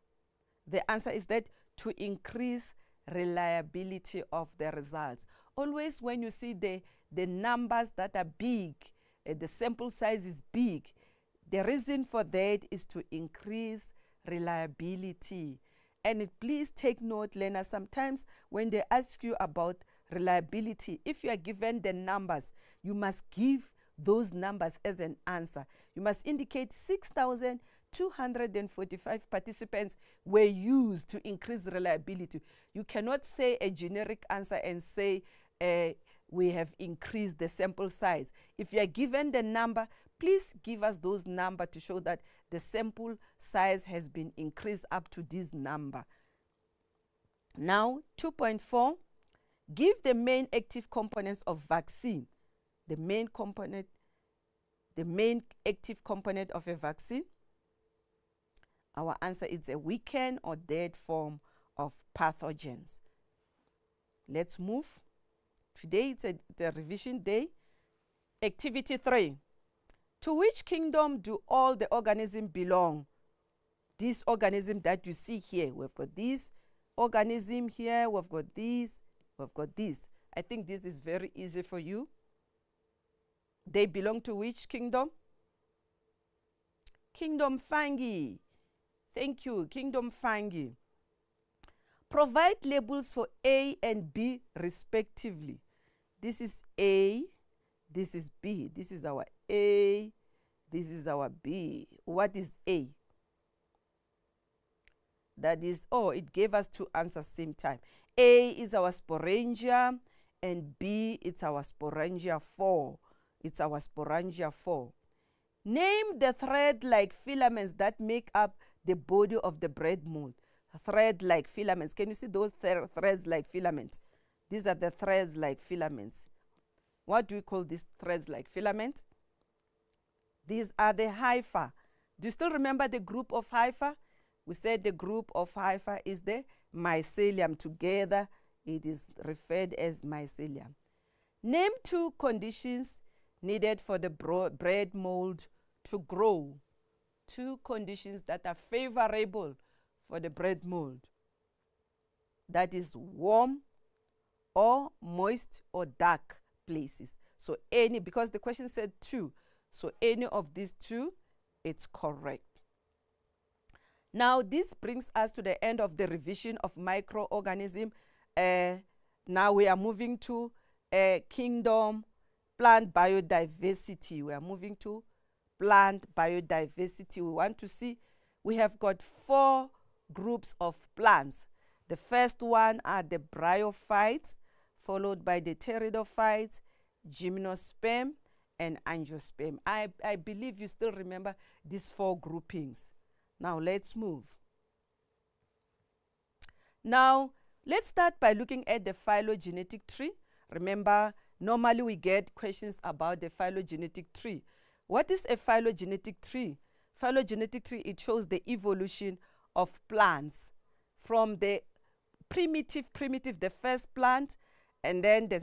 The answer is that to increase reliability of the results. Always when you see the numbers that are big, the sample size is big, the reason for that is to increase reliability. And please take note, learners, sometimes when they ask you about reliability, if you are given the numbers, you must give those numbers as an answer. You must indicate 6,245 participants were used to increase reliability. You cannot say a generic answer and say we have increased the sample size. If you are given the number, please give us those numbers to show that the sample size has been increased up to this number. Now, 2.4, give the main active components of vaccine. The main active component of a vaccine. Our answer is a weakened or dead form of pathogens. Let's move. Today it's a revision day. Activity 3. To which kingdom do all the organisms belong? This organism that you see here, we've got this organism here, we've got this, we've got this. I think this is very easy for you. They belong to which kingdom? Kingdom fungi. Thank you, kingdom fungi. Provide labels for A and B respectively. This is A, this is B. This is our A, this is our B. What is A? That is, oh, it gave us two answers same time. A is our sporangia and B it's our sporangia 4. It's our sporangia 4. Name the thread-like filaments that make up the body of the bread mold. Thread-like filaments. Can you see those threads-like filaments? These are the threads-like filaments. What do we call these threads-like filaments? These are the hypha. Do you still remember the group of hypha? We said the group of hypha is the mycelium. Together, it is referred as mycelium. Name 2 conditions needed for the bread mold to grow. 2 conditions that are favorable for the bread mold. That is warm or moist or dark places. So any, because the question said 2, so any of these 2, it's correct. Now, this brings us to the end of the revision of microorganism. Now we are moving to kingdom plant biodiversity. We are moving to plant biodiversity. We want to see, we have got 4 groups of plants. The first one are the bryophytes, followed by the pteridophytes, gymnosperm, and angiosperm. I believe you still remember these 4 groupings. Now let's move. Now let's start by looking at the phylogenetic tree. Remember, normally we get questions about the phylogenetic tree. What is a phylogenetic tree? Phylogenetic tree, it shows the evolution of plants from the primitive, the first plant, and then the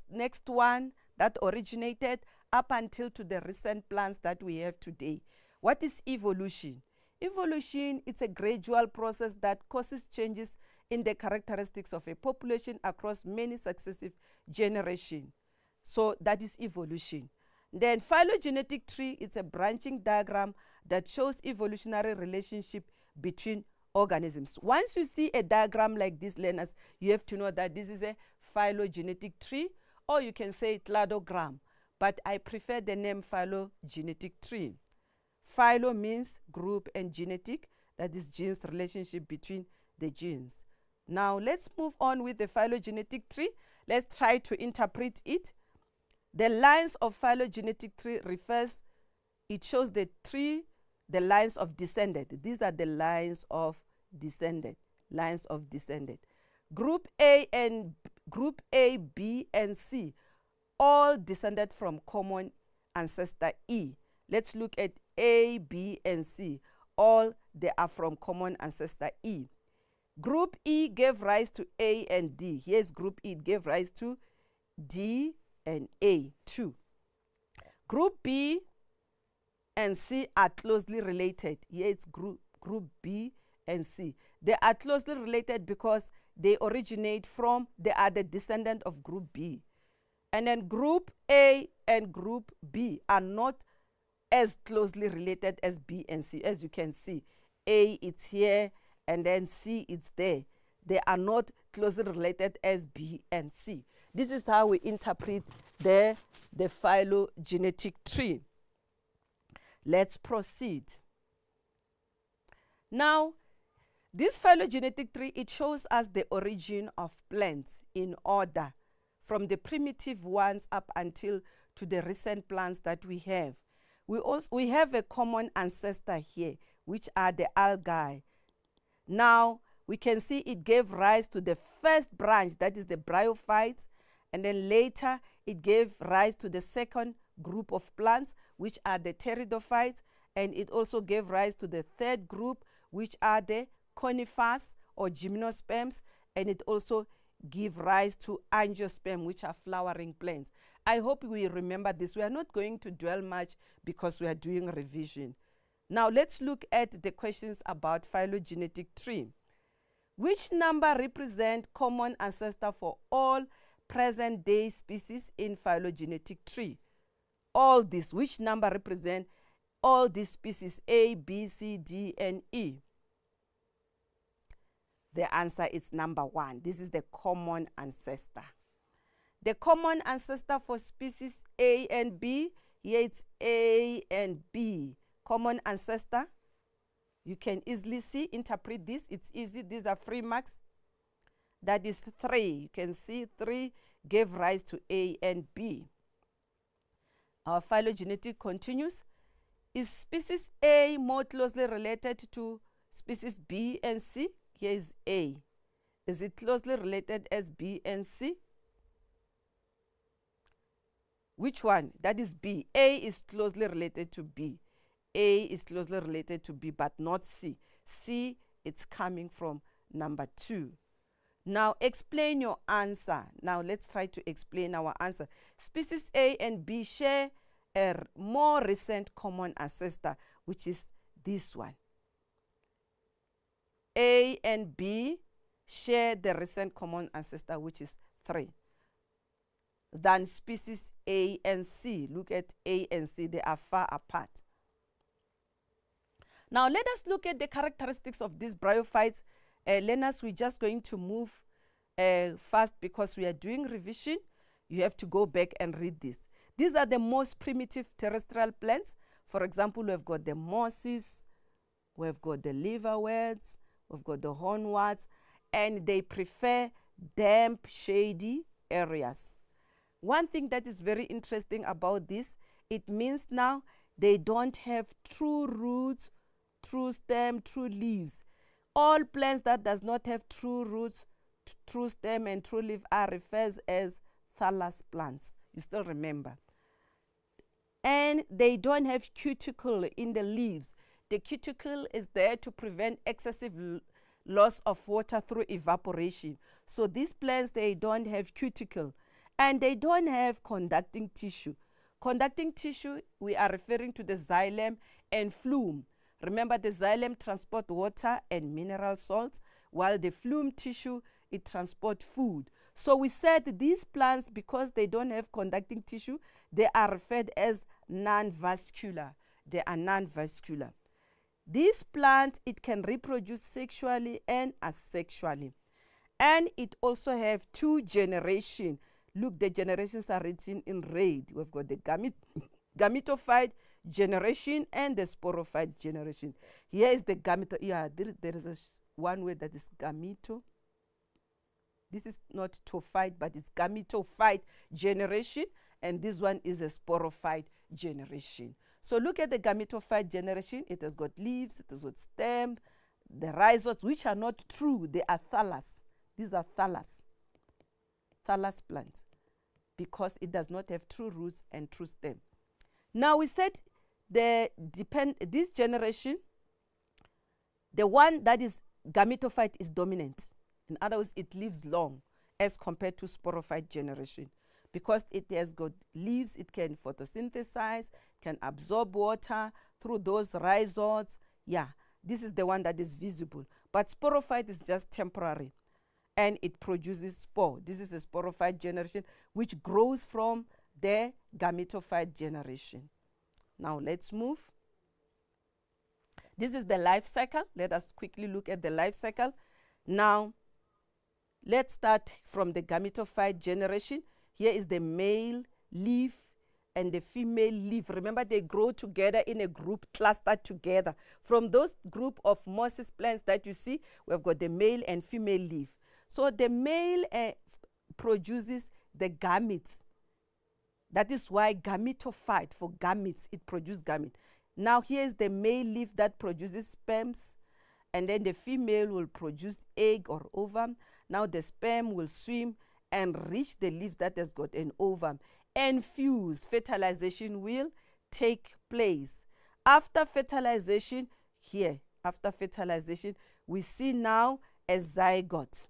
next one that originated up until to the recent plants that we have today. What is evolution? Evolution, it's a gradual process that causes changes in the characteristics of a population across many successive generations. So that is evolution. Then phylogenetic tree, it's a branching diagram that shows evolutionary relationship between organisms. Once you see a diagram like this, learners, you have to know that this is a phylogenetic tree, or you can say cladogram, but I prefer the name phylogenetic tree. Phylo means group, and genetic, that is genes, relationship between the genes. Now let's move on with the phylogenetic tree. Let's try to interpret it. The lines of phylogenetic tree refers, it shows the tree, the lines of descendant. These are the lines of descendant, Group A, B, and C, all descended from common ancestor E. Let's look at A, B, and C. All they are from common ancestor E. Group E gave rise to A and D. Here's group E, it gave rise to D and A too. Group B and C are closely related. Here it's group B and C. They are closely related because they originate from, they are the descendant of group B. And then group A and group B are not as closely related as B and C. As you can see, A it's here and then C it's there. They are not closely related as B and C. This is how we interpret the phylogenetic tree. Let's proceed. Now, this phylogenetic tree, it shows us the origin of plants in order from the primitive ones up until to the recent plants that we have. We have a common ancestor here, which are the algae. Now, we can see it gave rise to the first branch, that is the bryophytes, and then later it gave rise to the second group of plants, which are the pteridophytes, and it also gave rise to the third group, which are the conifers or gymnosperms, and it also give rise to angiosperm, which are flowering plants. I hope we remember this. We are not going to dwell much because we are doing revision. Now let's look at the questions about phylogenetic tree. Which number represent common ancestor for all present day species in phylogenetic tree? All this, which number represent all these species, A, B, C, D, and E? The answer is number 1. This is the common ancestor. The common ancestor for species A and B, here it's A and B. Common ancestor, you can easily see, interpret this. It's easy. These are free marks. That is 3. You can see 3 gave rise to A and B. Our phylogenetic continues. Is species A more closely related to species B and C? Here is A. Is it closely related as B and C? Which one? That is B. A is closely related to B. A is closely related to B, but not C. C, it's coming from number 2. Now explain your answer. Now let's try to explain our answer. Species A and B share a more recent common ancestor, which is this one. A and B share the recent common ancestor, which is 3. Than species A and C. Look at A and C, they are far apart. Now let us look at the characteristics of these bryophytes. Learners, we're just going to move fast because we are doing revision. You have to go back and read this. These are the most primitive terrestrial plants. For example, we've got the mosses, we've got the liverworts, we've got the hornworts, and they prefer damp, shady areas. One thing that is very interesting about this, it means now they don't have true roots, true stem, true leaves. All plants that does not have true roots, true stem, and true leaf are referred as thallus plants. You still remember. And they don't have cuticle in the leaves. The cuticle is there to prevent excessive loss of water through evaporation. So these plants, they don't have cuticle. And they don't have conducting tissue. Conducting tissue, we are referring to the xylem and phloem. Remember, the xylem transport water and mineral salts, while the phloem tissue, it transport food. So we said these plants, because they don't have conducting tissue, they are referred as non-vascular. They are non-vascular. This plant, it can reproduce sexually and asexually. And it also have two generations. Look, the generations are written in red. We've got the gametophyte generation and the sporophyte generation. Here is the gameto. Yeah, there is one word that is gameto. This is not tophyte, but it's gametophyte generation. And this one is a sporophyte generation. So look at the gametophyte generation. It has got leaves, it has got stem, the rhizomes, which are not true. They are thallus. These are thallus plants, because it does not have true roots and true stem. Now we said this generation, the one that is gametophyte is dominant. In other words, it lives long as compared to sporophyte generation. Because it has got leaves, it can photosynthesize, can absorb water through those rhizomes. Yeah, this is the one that is visible. But sporophyte is just temporary, and it produces spore. This is a sporophyte generation, which grows from the gametophyte generation. Now let's move. This is the life cycle. Let us quickly look at the life cycle. Now, let's start from the gametophyte generation. Here is the male leaf and the female leaf. Remember, they grow together in a group, clustered together. From those group of mosses plants that you see, we've got the male and female leaf. So the male produces the gametes. That is why gametophyte, for gametes, it produces gametes. Now here is the male leaf that produces sperms, and then the female will produce egg or ovum. Now the sperm will swim and reach the leaves that has got an ovum and fuse. Fertilization will take place. After fertilization, we see now a zygote.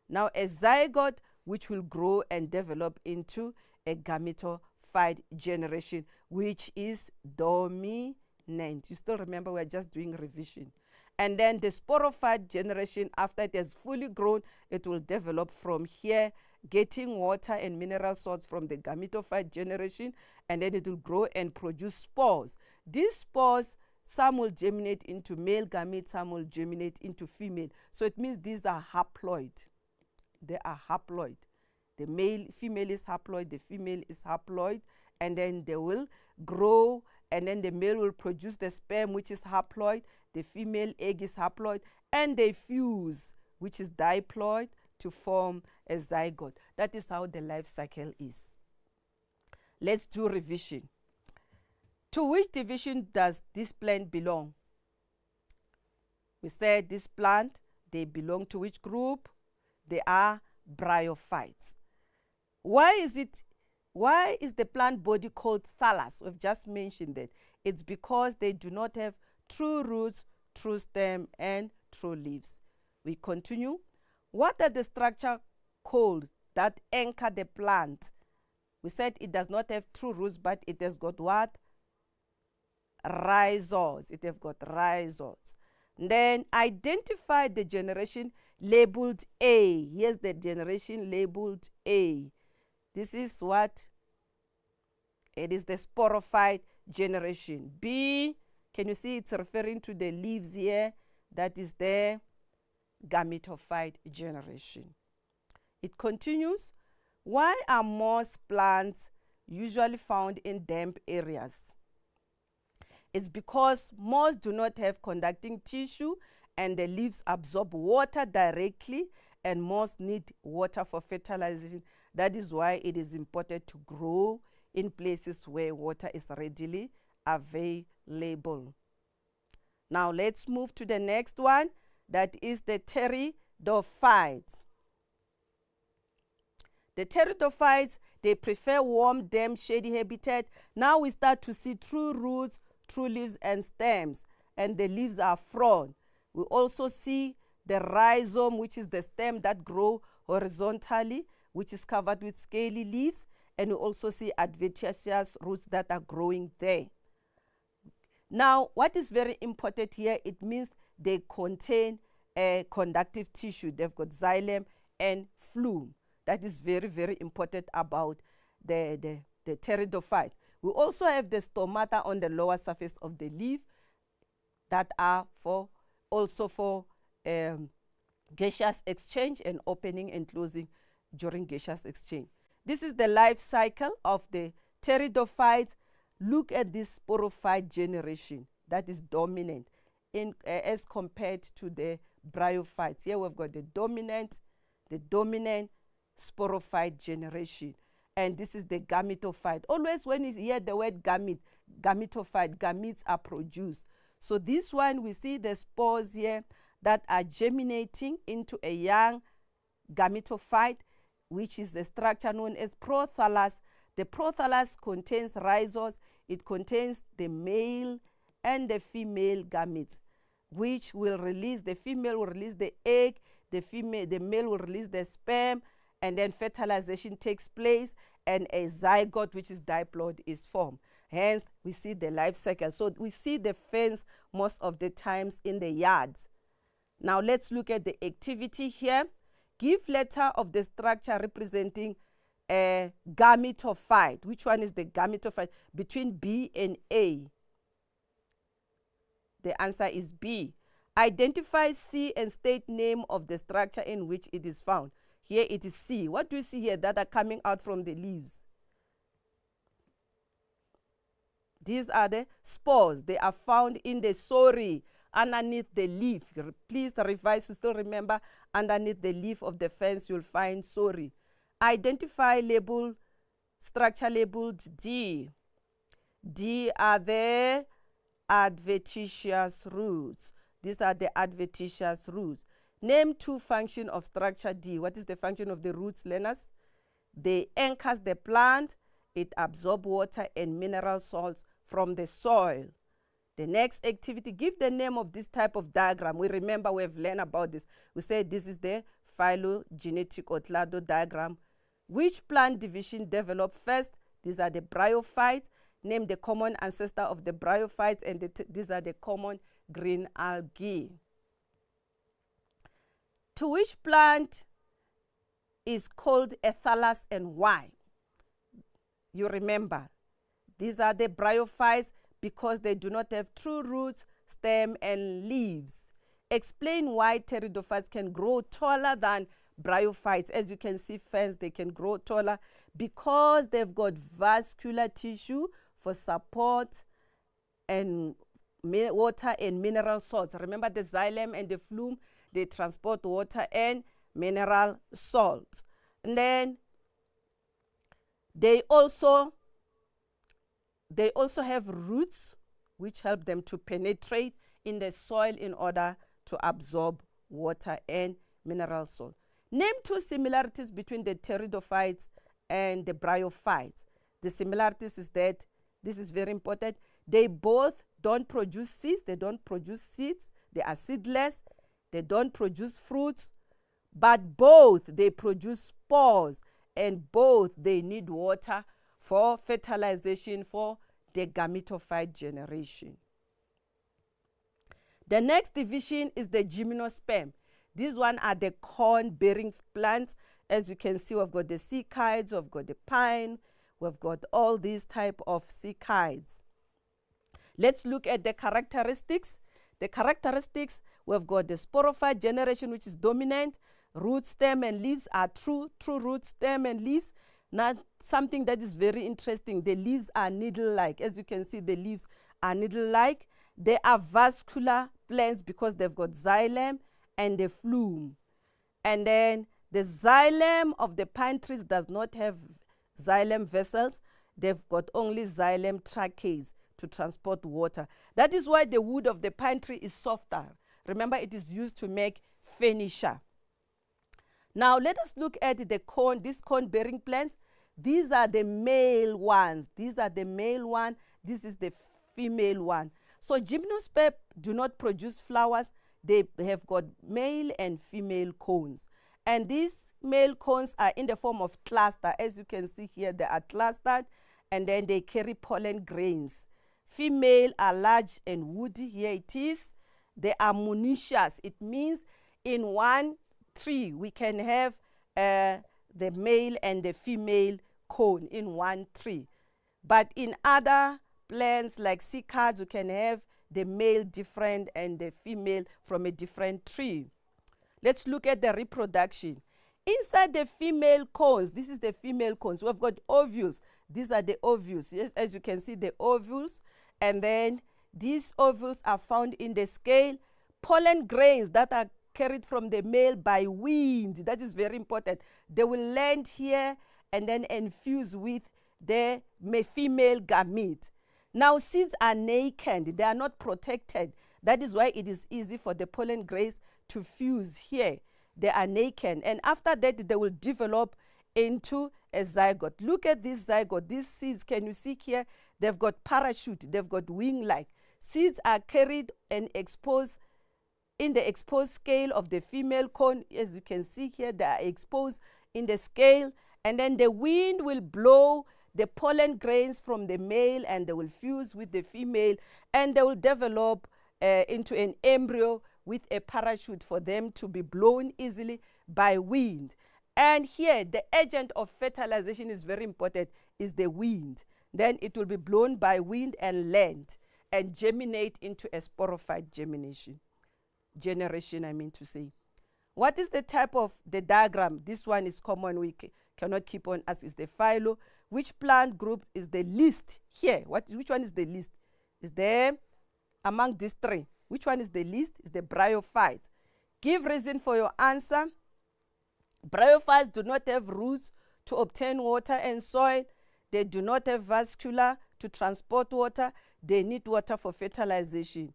Now a zygote which will grow and develop into a gametophyte generation, which is dominant. You still remember, we're just doing revision. And then the sporophyte generation, after it has fully grown, it will develop from here, getting water and mineral salts from the gametophyte generation, and then it will grow and produce spores. These spores, some will germinate into male gametes, some will germinate into female. So it means these are haploid. They are haploid. The female is haploid, the female is haploid, and then they will grow, and then the male will produce the sperm, which is haploid, the female egg is haploid, and they fuse, which is diploid, to form a zygote. That is how the life cycle is. Let's do revision. To which division does this plant belong? We said this plant, they belong to which group? They are bryophytes. Why is the plant body called thallus? We've just mentioned that. It's because they do not have true roots, true stem, and true leaves. We continue. What are the structure called that anchor the plant? We said it does not have true roots, but it has got what? Rhizomes. It has got rhizomes. Then identify the generation labeled A. Here's the generation labeled A. This is what? It is the sporophyte generation. B Can you see it's referring to the leaves here? That is the gametophyte generation. It continues. Why are most plants usually found in damp areas? It's because moss do not have conducting tissue and the leaves absorb water directly, and moss need water for fertilization. That is why it is important to grow in places where water is readily available. Now let's move to the next one. That is the pteridophytes. The pteridophytes, they prefer warm, damp, shady habitat. Now we start to see true roots, true leaves and stems, and the leaves are frond. We also see the rhizome, which is the stem that grow horizontally, which is covered with scaly leaves, and we also see adventitious roots that are growing there. Now, what is very important here, it means they contain a conductive tissue. They've got xylem and phloem. That is very, very important about the pteridophytes. We also have the stomata on the lower surface of the leaf that are also for gaseous exchange and opening and closing during gaseous exchange. This is the life cycle of the pteridophytes. Look at this sporophyte generation that is dominant as compared to the bryophytes. Here we've got the dominant sporophyte generation, and this is the gametophyte. Always when you hear the word gametophyte, gametes are produced. So this one, we see the spores here that are germinating into a young gametophyte, which is the structure known as prothallus. The prothallus contains rhizomes. It contains the male and the female gametes, which will release, the female will release the egg, the male will release the sperm, and then fertilization takes place, and a zygote, which is diploid, is formed. Hence, we see the life cycle. So we see the ferns most of the times in the yards. Now let's look at the activity here. Give letter of the structure representing a gametophyte. Which one is the gametophyte? Between B and A. The answer is B. Identify C and state name of the structure in which it is found. Here it is C. What do you see here that are coming out from the leaves? These are the spores. They are found in the sori, underneath the leaf. Please revise to still remember, underneath the leaf of the ferns you'll find sori. Identify label, structure labeled D. D are the adventitious roots. These are the adventitious roots. Name two functions of structure D. What is the function of the roots, learners? They anchors the plant. It absorbs water and mineral salts from the soil. The next activity, give the name of this type of diagram. We remember we have learned about this. We said this is the phylogenetic or clado diagram. Which plant division developed first? These are the bryophytes. Name the common ancestor of the bryophytes, and these are the common green algae. To which plant is called a thallus and why? You remember, these are the bryophytes because they do not have true roots, stem, and leaves. Explain why pteridophytes can grow taller than bryophytes. As you can see, ferns, they can grow taller because they've got vascular tissue for support and water and mineral salts. Remember the xylem and the phloem, they transport water and mineral salts. And then they also have roots which help them to penetrate in the soil in order to absorb water and mineral salt. Name two similarities between the pteridophytes and the bryophytes. The similarities is that, this is very important, they both don't produce seeds. They don't produce seeds. They are seedless. They don't produce fruits. But both, they produce spores, and both, they need water for fertilization for the gametophyte generation. The next division is the gymnosperm. These one are the corn-bearing plants. As you can see, we've got the cichlids, we've got the pine, we've got all these type of cichlids. Let's look at the characteristics. The characteristics, we've got the sporophyte generation, which is dominant. Root, stem, and leaves are true root, stem, and leaves. Now, something that is very interesting, the leaves are needle-like. As you can see, the leaves are needle-like. They are vascular plants because they've got xylem and the phloem. And then the xylem of the pine trees does not have xylem vessels. They've got only xylem trachees to transport water. That is why the wood of the pine tree is softer. Remember, it is used to make furniture. Now, let us look at the cone, these cone-bearing plants. These are the male ones. These are the male one. This is the female one. So gymnosperm do not produce flowers. They have got male and female cones. And these male cones are in the form of cluster. As you can see here, they are clustered, and then they carry pollen grains. Female are large and woody. Here it is. They are monoecious. It means in one tree we can have the male and the female cone in one tree. But in other plants like cycads, you can have the male different and the female from a different tree. Let's look at the reproduction. Inside the female cones, this is the female cones, we've got ovules. These are the ovules. Yes, as you can see, the ovules. And then these ovules are found in the scale. Pollen grains that are carried from the male by wind. That is very important. They will land here and then infuse with the female gamete. Now, seeds are naked. They are not protected. That is why it is easy for the pollen grains to fuse here. They are naked. And after that, they will develop into a zygote. Look at this zygote. These seeds, can you see here? They've got parachute. They've got wing-like. Seeds are carried and exposed in the exposed scale of the female cone. As you can see here, they are exposed in the scale, and then the wind will blow the pollen grains from the male and they will fuse with the female, and they will develop into an embryo with a parachute for them to be blown easily by wind. And here, the agent of fertilization is very important, is the wind. Then it will be blown by wind and land and germinate into a sporophyte generation, I mean to say. What is the type of the diagram? This one is common, we cannot keep on as is the phyllo. Which plant group is the least here? Which one is the least? Is there among these three? Which one is the least? Is the bryophyte. Give reason for your answer. Bryophytes do not have roots to obtain water and soil. They do not have vascula to transport water. They need water for fertilization.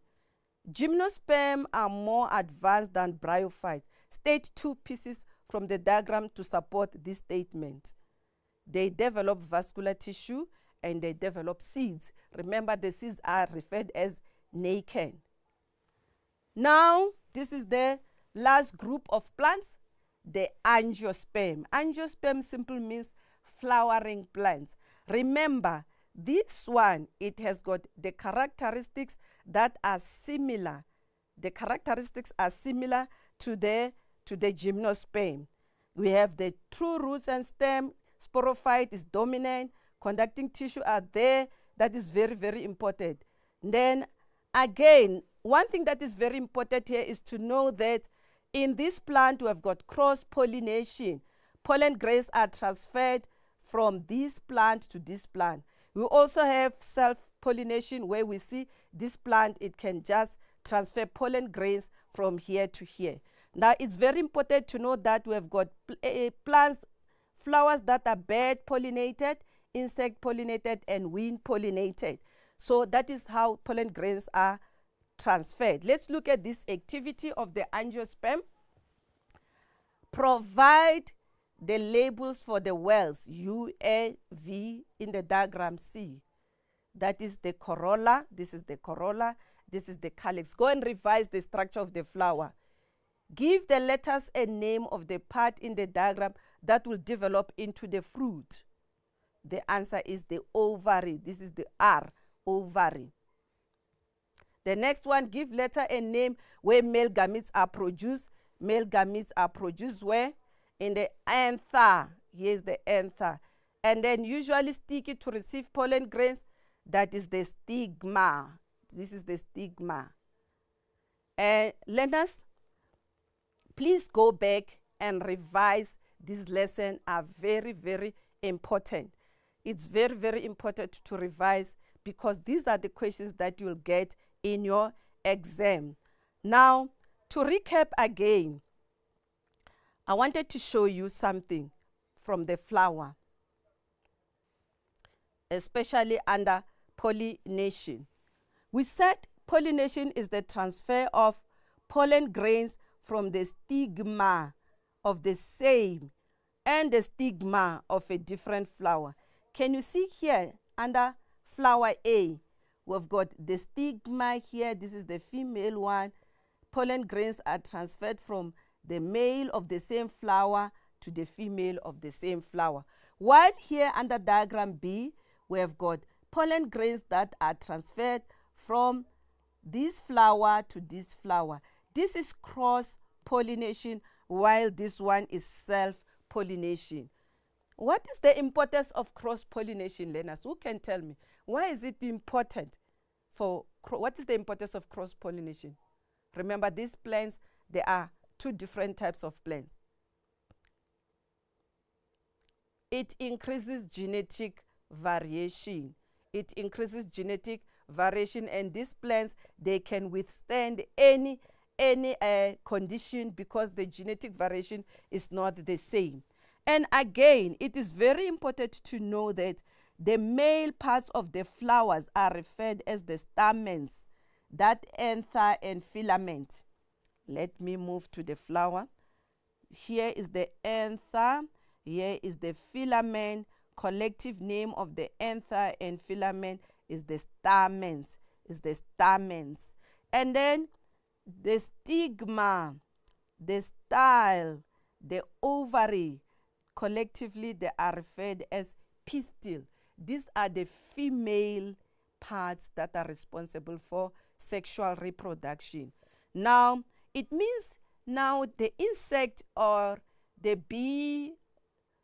Gymnosperm are more advanced than bryophytes. State two pieces from the diagram to support this statement. They develop vascular tissue and they develop seeds. Remember, the seeds are referred as naked. Now, this is the last group of plants, the angiosperm. Angiosperm simply means flowering plants. Remember, this one, it has got the characteristics that are similar. The characteristics are similar to the gymnosperm. We have the true roots and stem. Sporophyte is dominant. Conducting tissue are there. That is very, very important. Then again, one thing that is very important here is to know that in this plant, we have got cross-pollination. Pollen grains are transferred from this plant to this plant. We also have self-pollination, where we see this plant, it can just transfer pollen grains from here to here. Now, it's very important to know that we have got plants, flowers that are bird-pollinated, insect-pollinated, and wind-pollinated. So that is how pollen grains are transferred. Let's look at this activity of the angiosperm. Provide the labels for the whorls, U, A, V, in the diagram C. That is the corolla. This is the corolla. This is the calyx. Go and revise the structure of the flower. Give the letters a name of the part in the diagram that will develop into the fruit. The answer is the ovary. This is the R, ovary. The next one, give letter a name where male gametes are produced. Male gametes are produced where? In the anther. Here's the anther. And then usually sticky to receive pollen grains. That is the stigma. This is the stigma. Learners, please go back and revise. This lesson are very, very important. It's very, very important to revise because these are the questions that you'll get in your exam. Now, to recap again, I wanted to show you something from the flower, especially under pollination. We said pollination is the transfer of pollen grains from the stigma of the same and the stigma of a different flower. Can you see here under flower A, we've got the stigma here. This is the female one. Pollen grains are transferred from the male of the same flower to the female of the same flower. While here under diagram B, we have got pollen grains that are transferred from this flower to this flower. This is cross-pollination, while this one is self-pollination. What is the importance of cross-pollination, learners? Who can tell me? Why is it important? What is the importance of cross-pollination? Remember, these plants, there are two different types of plants. It increases genetic variation. It increases genetic variation, and these plants, they can withstand any condition because the genetic variation is not the same. And again, it is very important to know that the male parts of the flowers are referred as the stamens, that anther and filament. Let me move to the flower. Here is the anther, here is the filament. Collective name of the anther and filament is the stamens, And then the stigma, the style, the ovary, collectively they are referred as pistil. These are the female parts that are responsible for sexual reproduction. Now, it means now the insect or the bee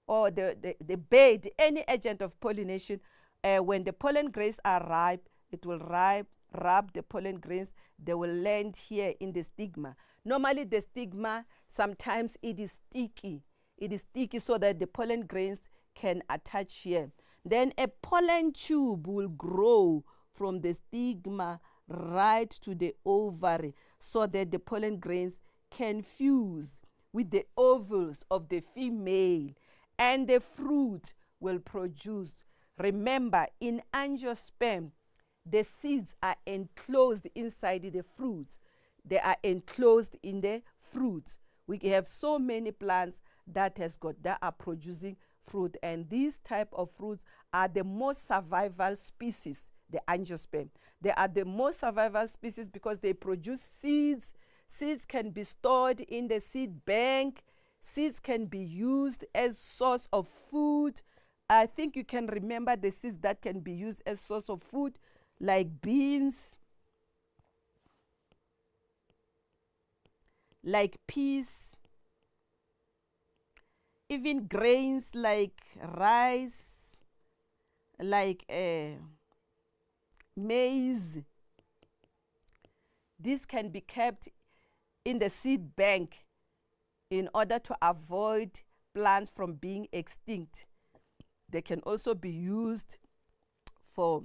or the bird, any agent of pollination, when the pollen grains are ripe, it will rub the pollen grains. They will land here in the stigma. Normally the stigma, sometimes it is sticky. It is sticky so that the pollen grains can attach here. Then a pollen tube will grow from the stigma right to the ovary so that the pollen grains can fuse with the ovules of the female and the fruit will produce. Remember, in angiosperm, the seeds are enclosed inside the fruits. They are enclosed in the fruits. We have so many plants that are producing fruit, and these type of fruits are the most survival species, the angiosperm. They are the most survival species because they produce seeds. Seeds can be stored in the seed bank. Seeds can be used as source of food. I think you can remember the seeds that can be used as source of food, like beans, like peas, even grains like rice, like maize. This can be kept in the seed bank in order to avoid plants from being extinct. They can also be used for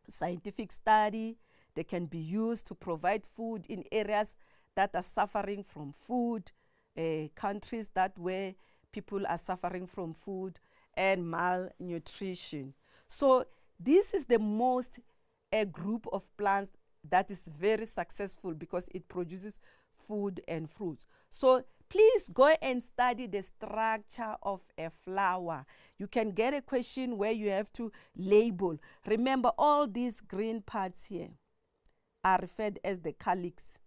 scientific study. They can be used to provide food in areas that are suffering from food, countries where people are suffering from food and malnutrition. So this is the most group of plants that is very successful because it produces food and fruits. So please go and study the structure of a flower. You can get a question where you have to label. Remember, all these green parts here are referred as the calyx.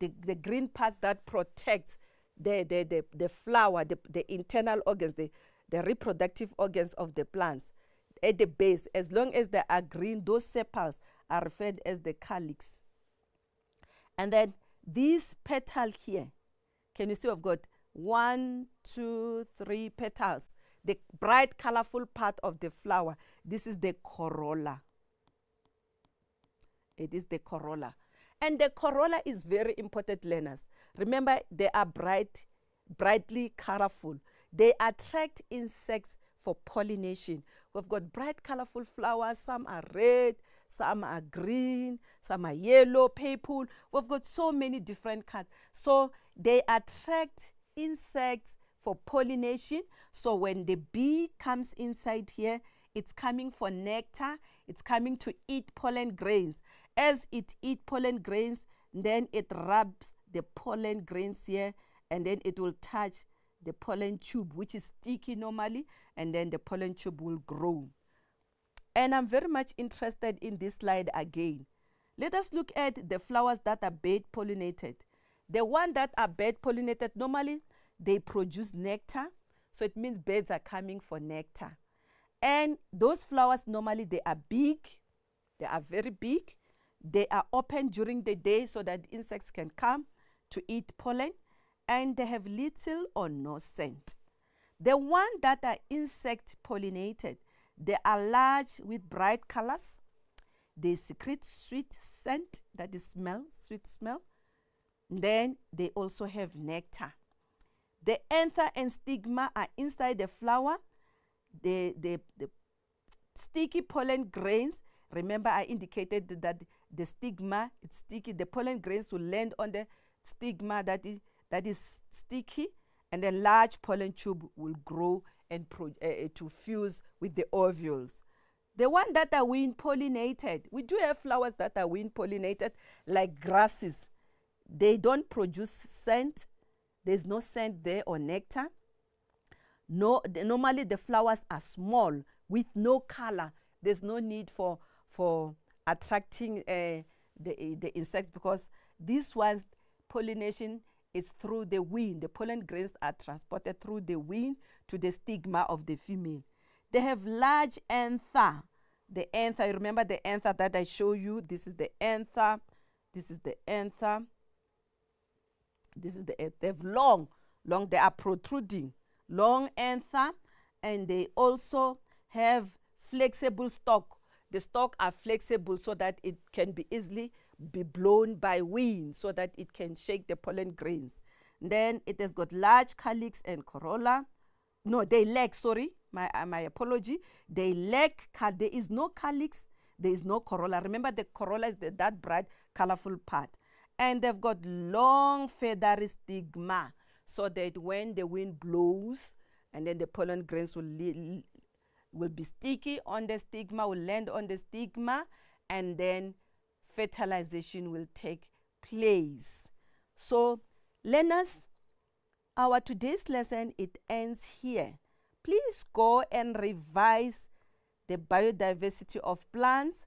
The green parts that protects the flower, the internal organs, the reproductive organs of the plants. At the base, as long as they are green, those sepals are referred as the calyx. And then this petal here, can you see we've got 1, 2, 3 petals. The bright, colorful part of the flower, this is the corolla. It is the corolla. And the corolla is very important, learners. Remember, they are brightly colorful. They attract insects for pollination. We've got bright, colorful flowers. Some are red, some are green, some are yellow, purple. We've got so many different colors. So they attract insects for pollination. So when the bee comes inside here, it's coming for nectar. It's coming to eat pollen grains. As it eats pollen grains, then it rubs the pollen grains here, and then it will touch the pollen tube, which is sticky normally, and then the pollen tube will grow. And I'm very much interested in this slide again. Let us look at the flowers that are bird pollinated. The ones that are bird pollinated, normally they produce nectar, so it means birds are coming for nectar. And those flowers, normally they are big, they are very big. They are open during the day so that insects can come to eat pollen, and they have little or no scent. The ones that are insect pollinated, they are large with bright colors. They secrete sweet scent, that is smell, sweet smell. Then they also have nectar. The anther and stigma are inside the flower. The sticky pollen grains, remember I indicated that the stigma, it's sticky. The pollen grains will land on the stigma that is sticky, and the large pollen tube will grow and to fuse with the ovules. The ones that are wind pollinated, we do have flowers that are wind pollinated, like grasses. They don't produce scent. There's no scent there or nectar. Normally the flowers are small with no color. There's no need for attracting the insects, because these ones, pollination is through the wind. The pollen grains are transported through the wind to the stigma of the female. They have large anther. The anther, you remember the anther that I show you? This is the anther. This is the anther. This is the anther. They have long, they are protruding, long anther, and they also have flexible stalk. The stalk are flexible so that it can be easily be blown by wind, so that it can shake the pollen grains. Then it has got large calyx and corolla. No, they lack, sorry, my apology. They lack, there is no calyx, there is no corolla. Remember, the corolla is that bright, colorful part. And they've got long feathery stigma, so that when the wind blows, and then the pollen grains will be sticky on the stigma, will land on the stigma, and then fertilization will take place. So, learners, our today's lesson, it ends here. Please go and revise the biodiversity of plants.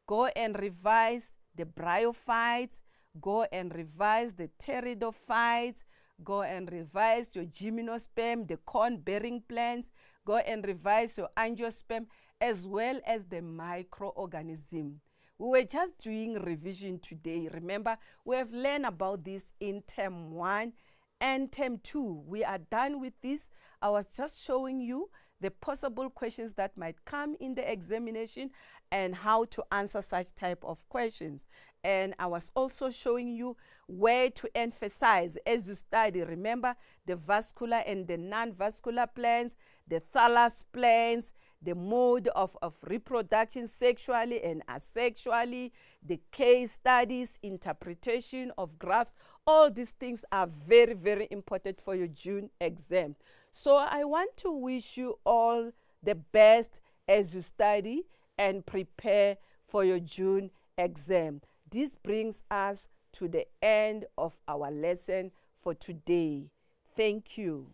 Go and revise the bryophytes. Go and revise the pteridophytes. Go and revise your gymnosperm, the corn-bearing plants. Go and revise your angiosperm, as well as the microorganism. We were just doing revision today. Remember, we have learned about this in term 1 and term 2. We are done with this. I was just showing you the possible questions that might come in the examination and how to answer such type of questions. And I was also showing you where to emphasize as you study. Remember, the vascular and the non-vascular plants, the thallus plants, the mode of reproduction sexually and asexually, the case studies, interpretation of graphs. All these things are very, very important for your June exam. So I want to wish you all the best as you study and prepare for your June exam. This brings us to the end of our lesson for today. Thank you.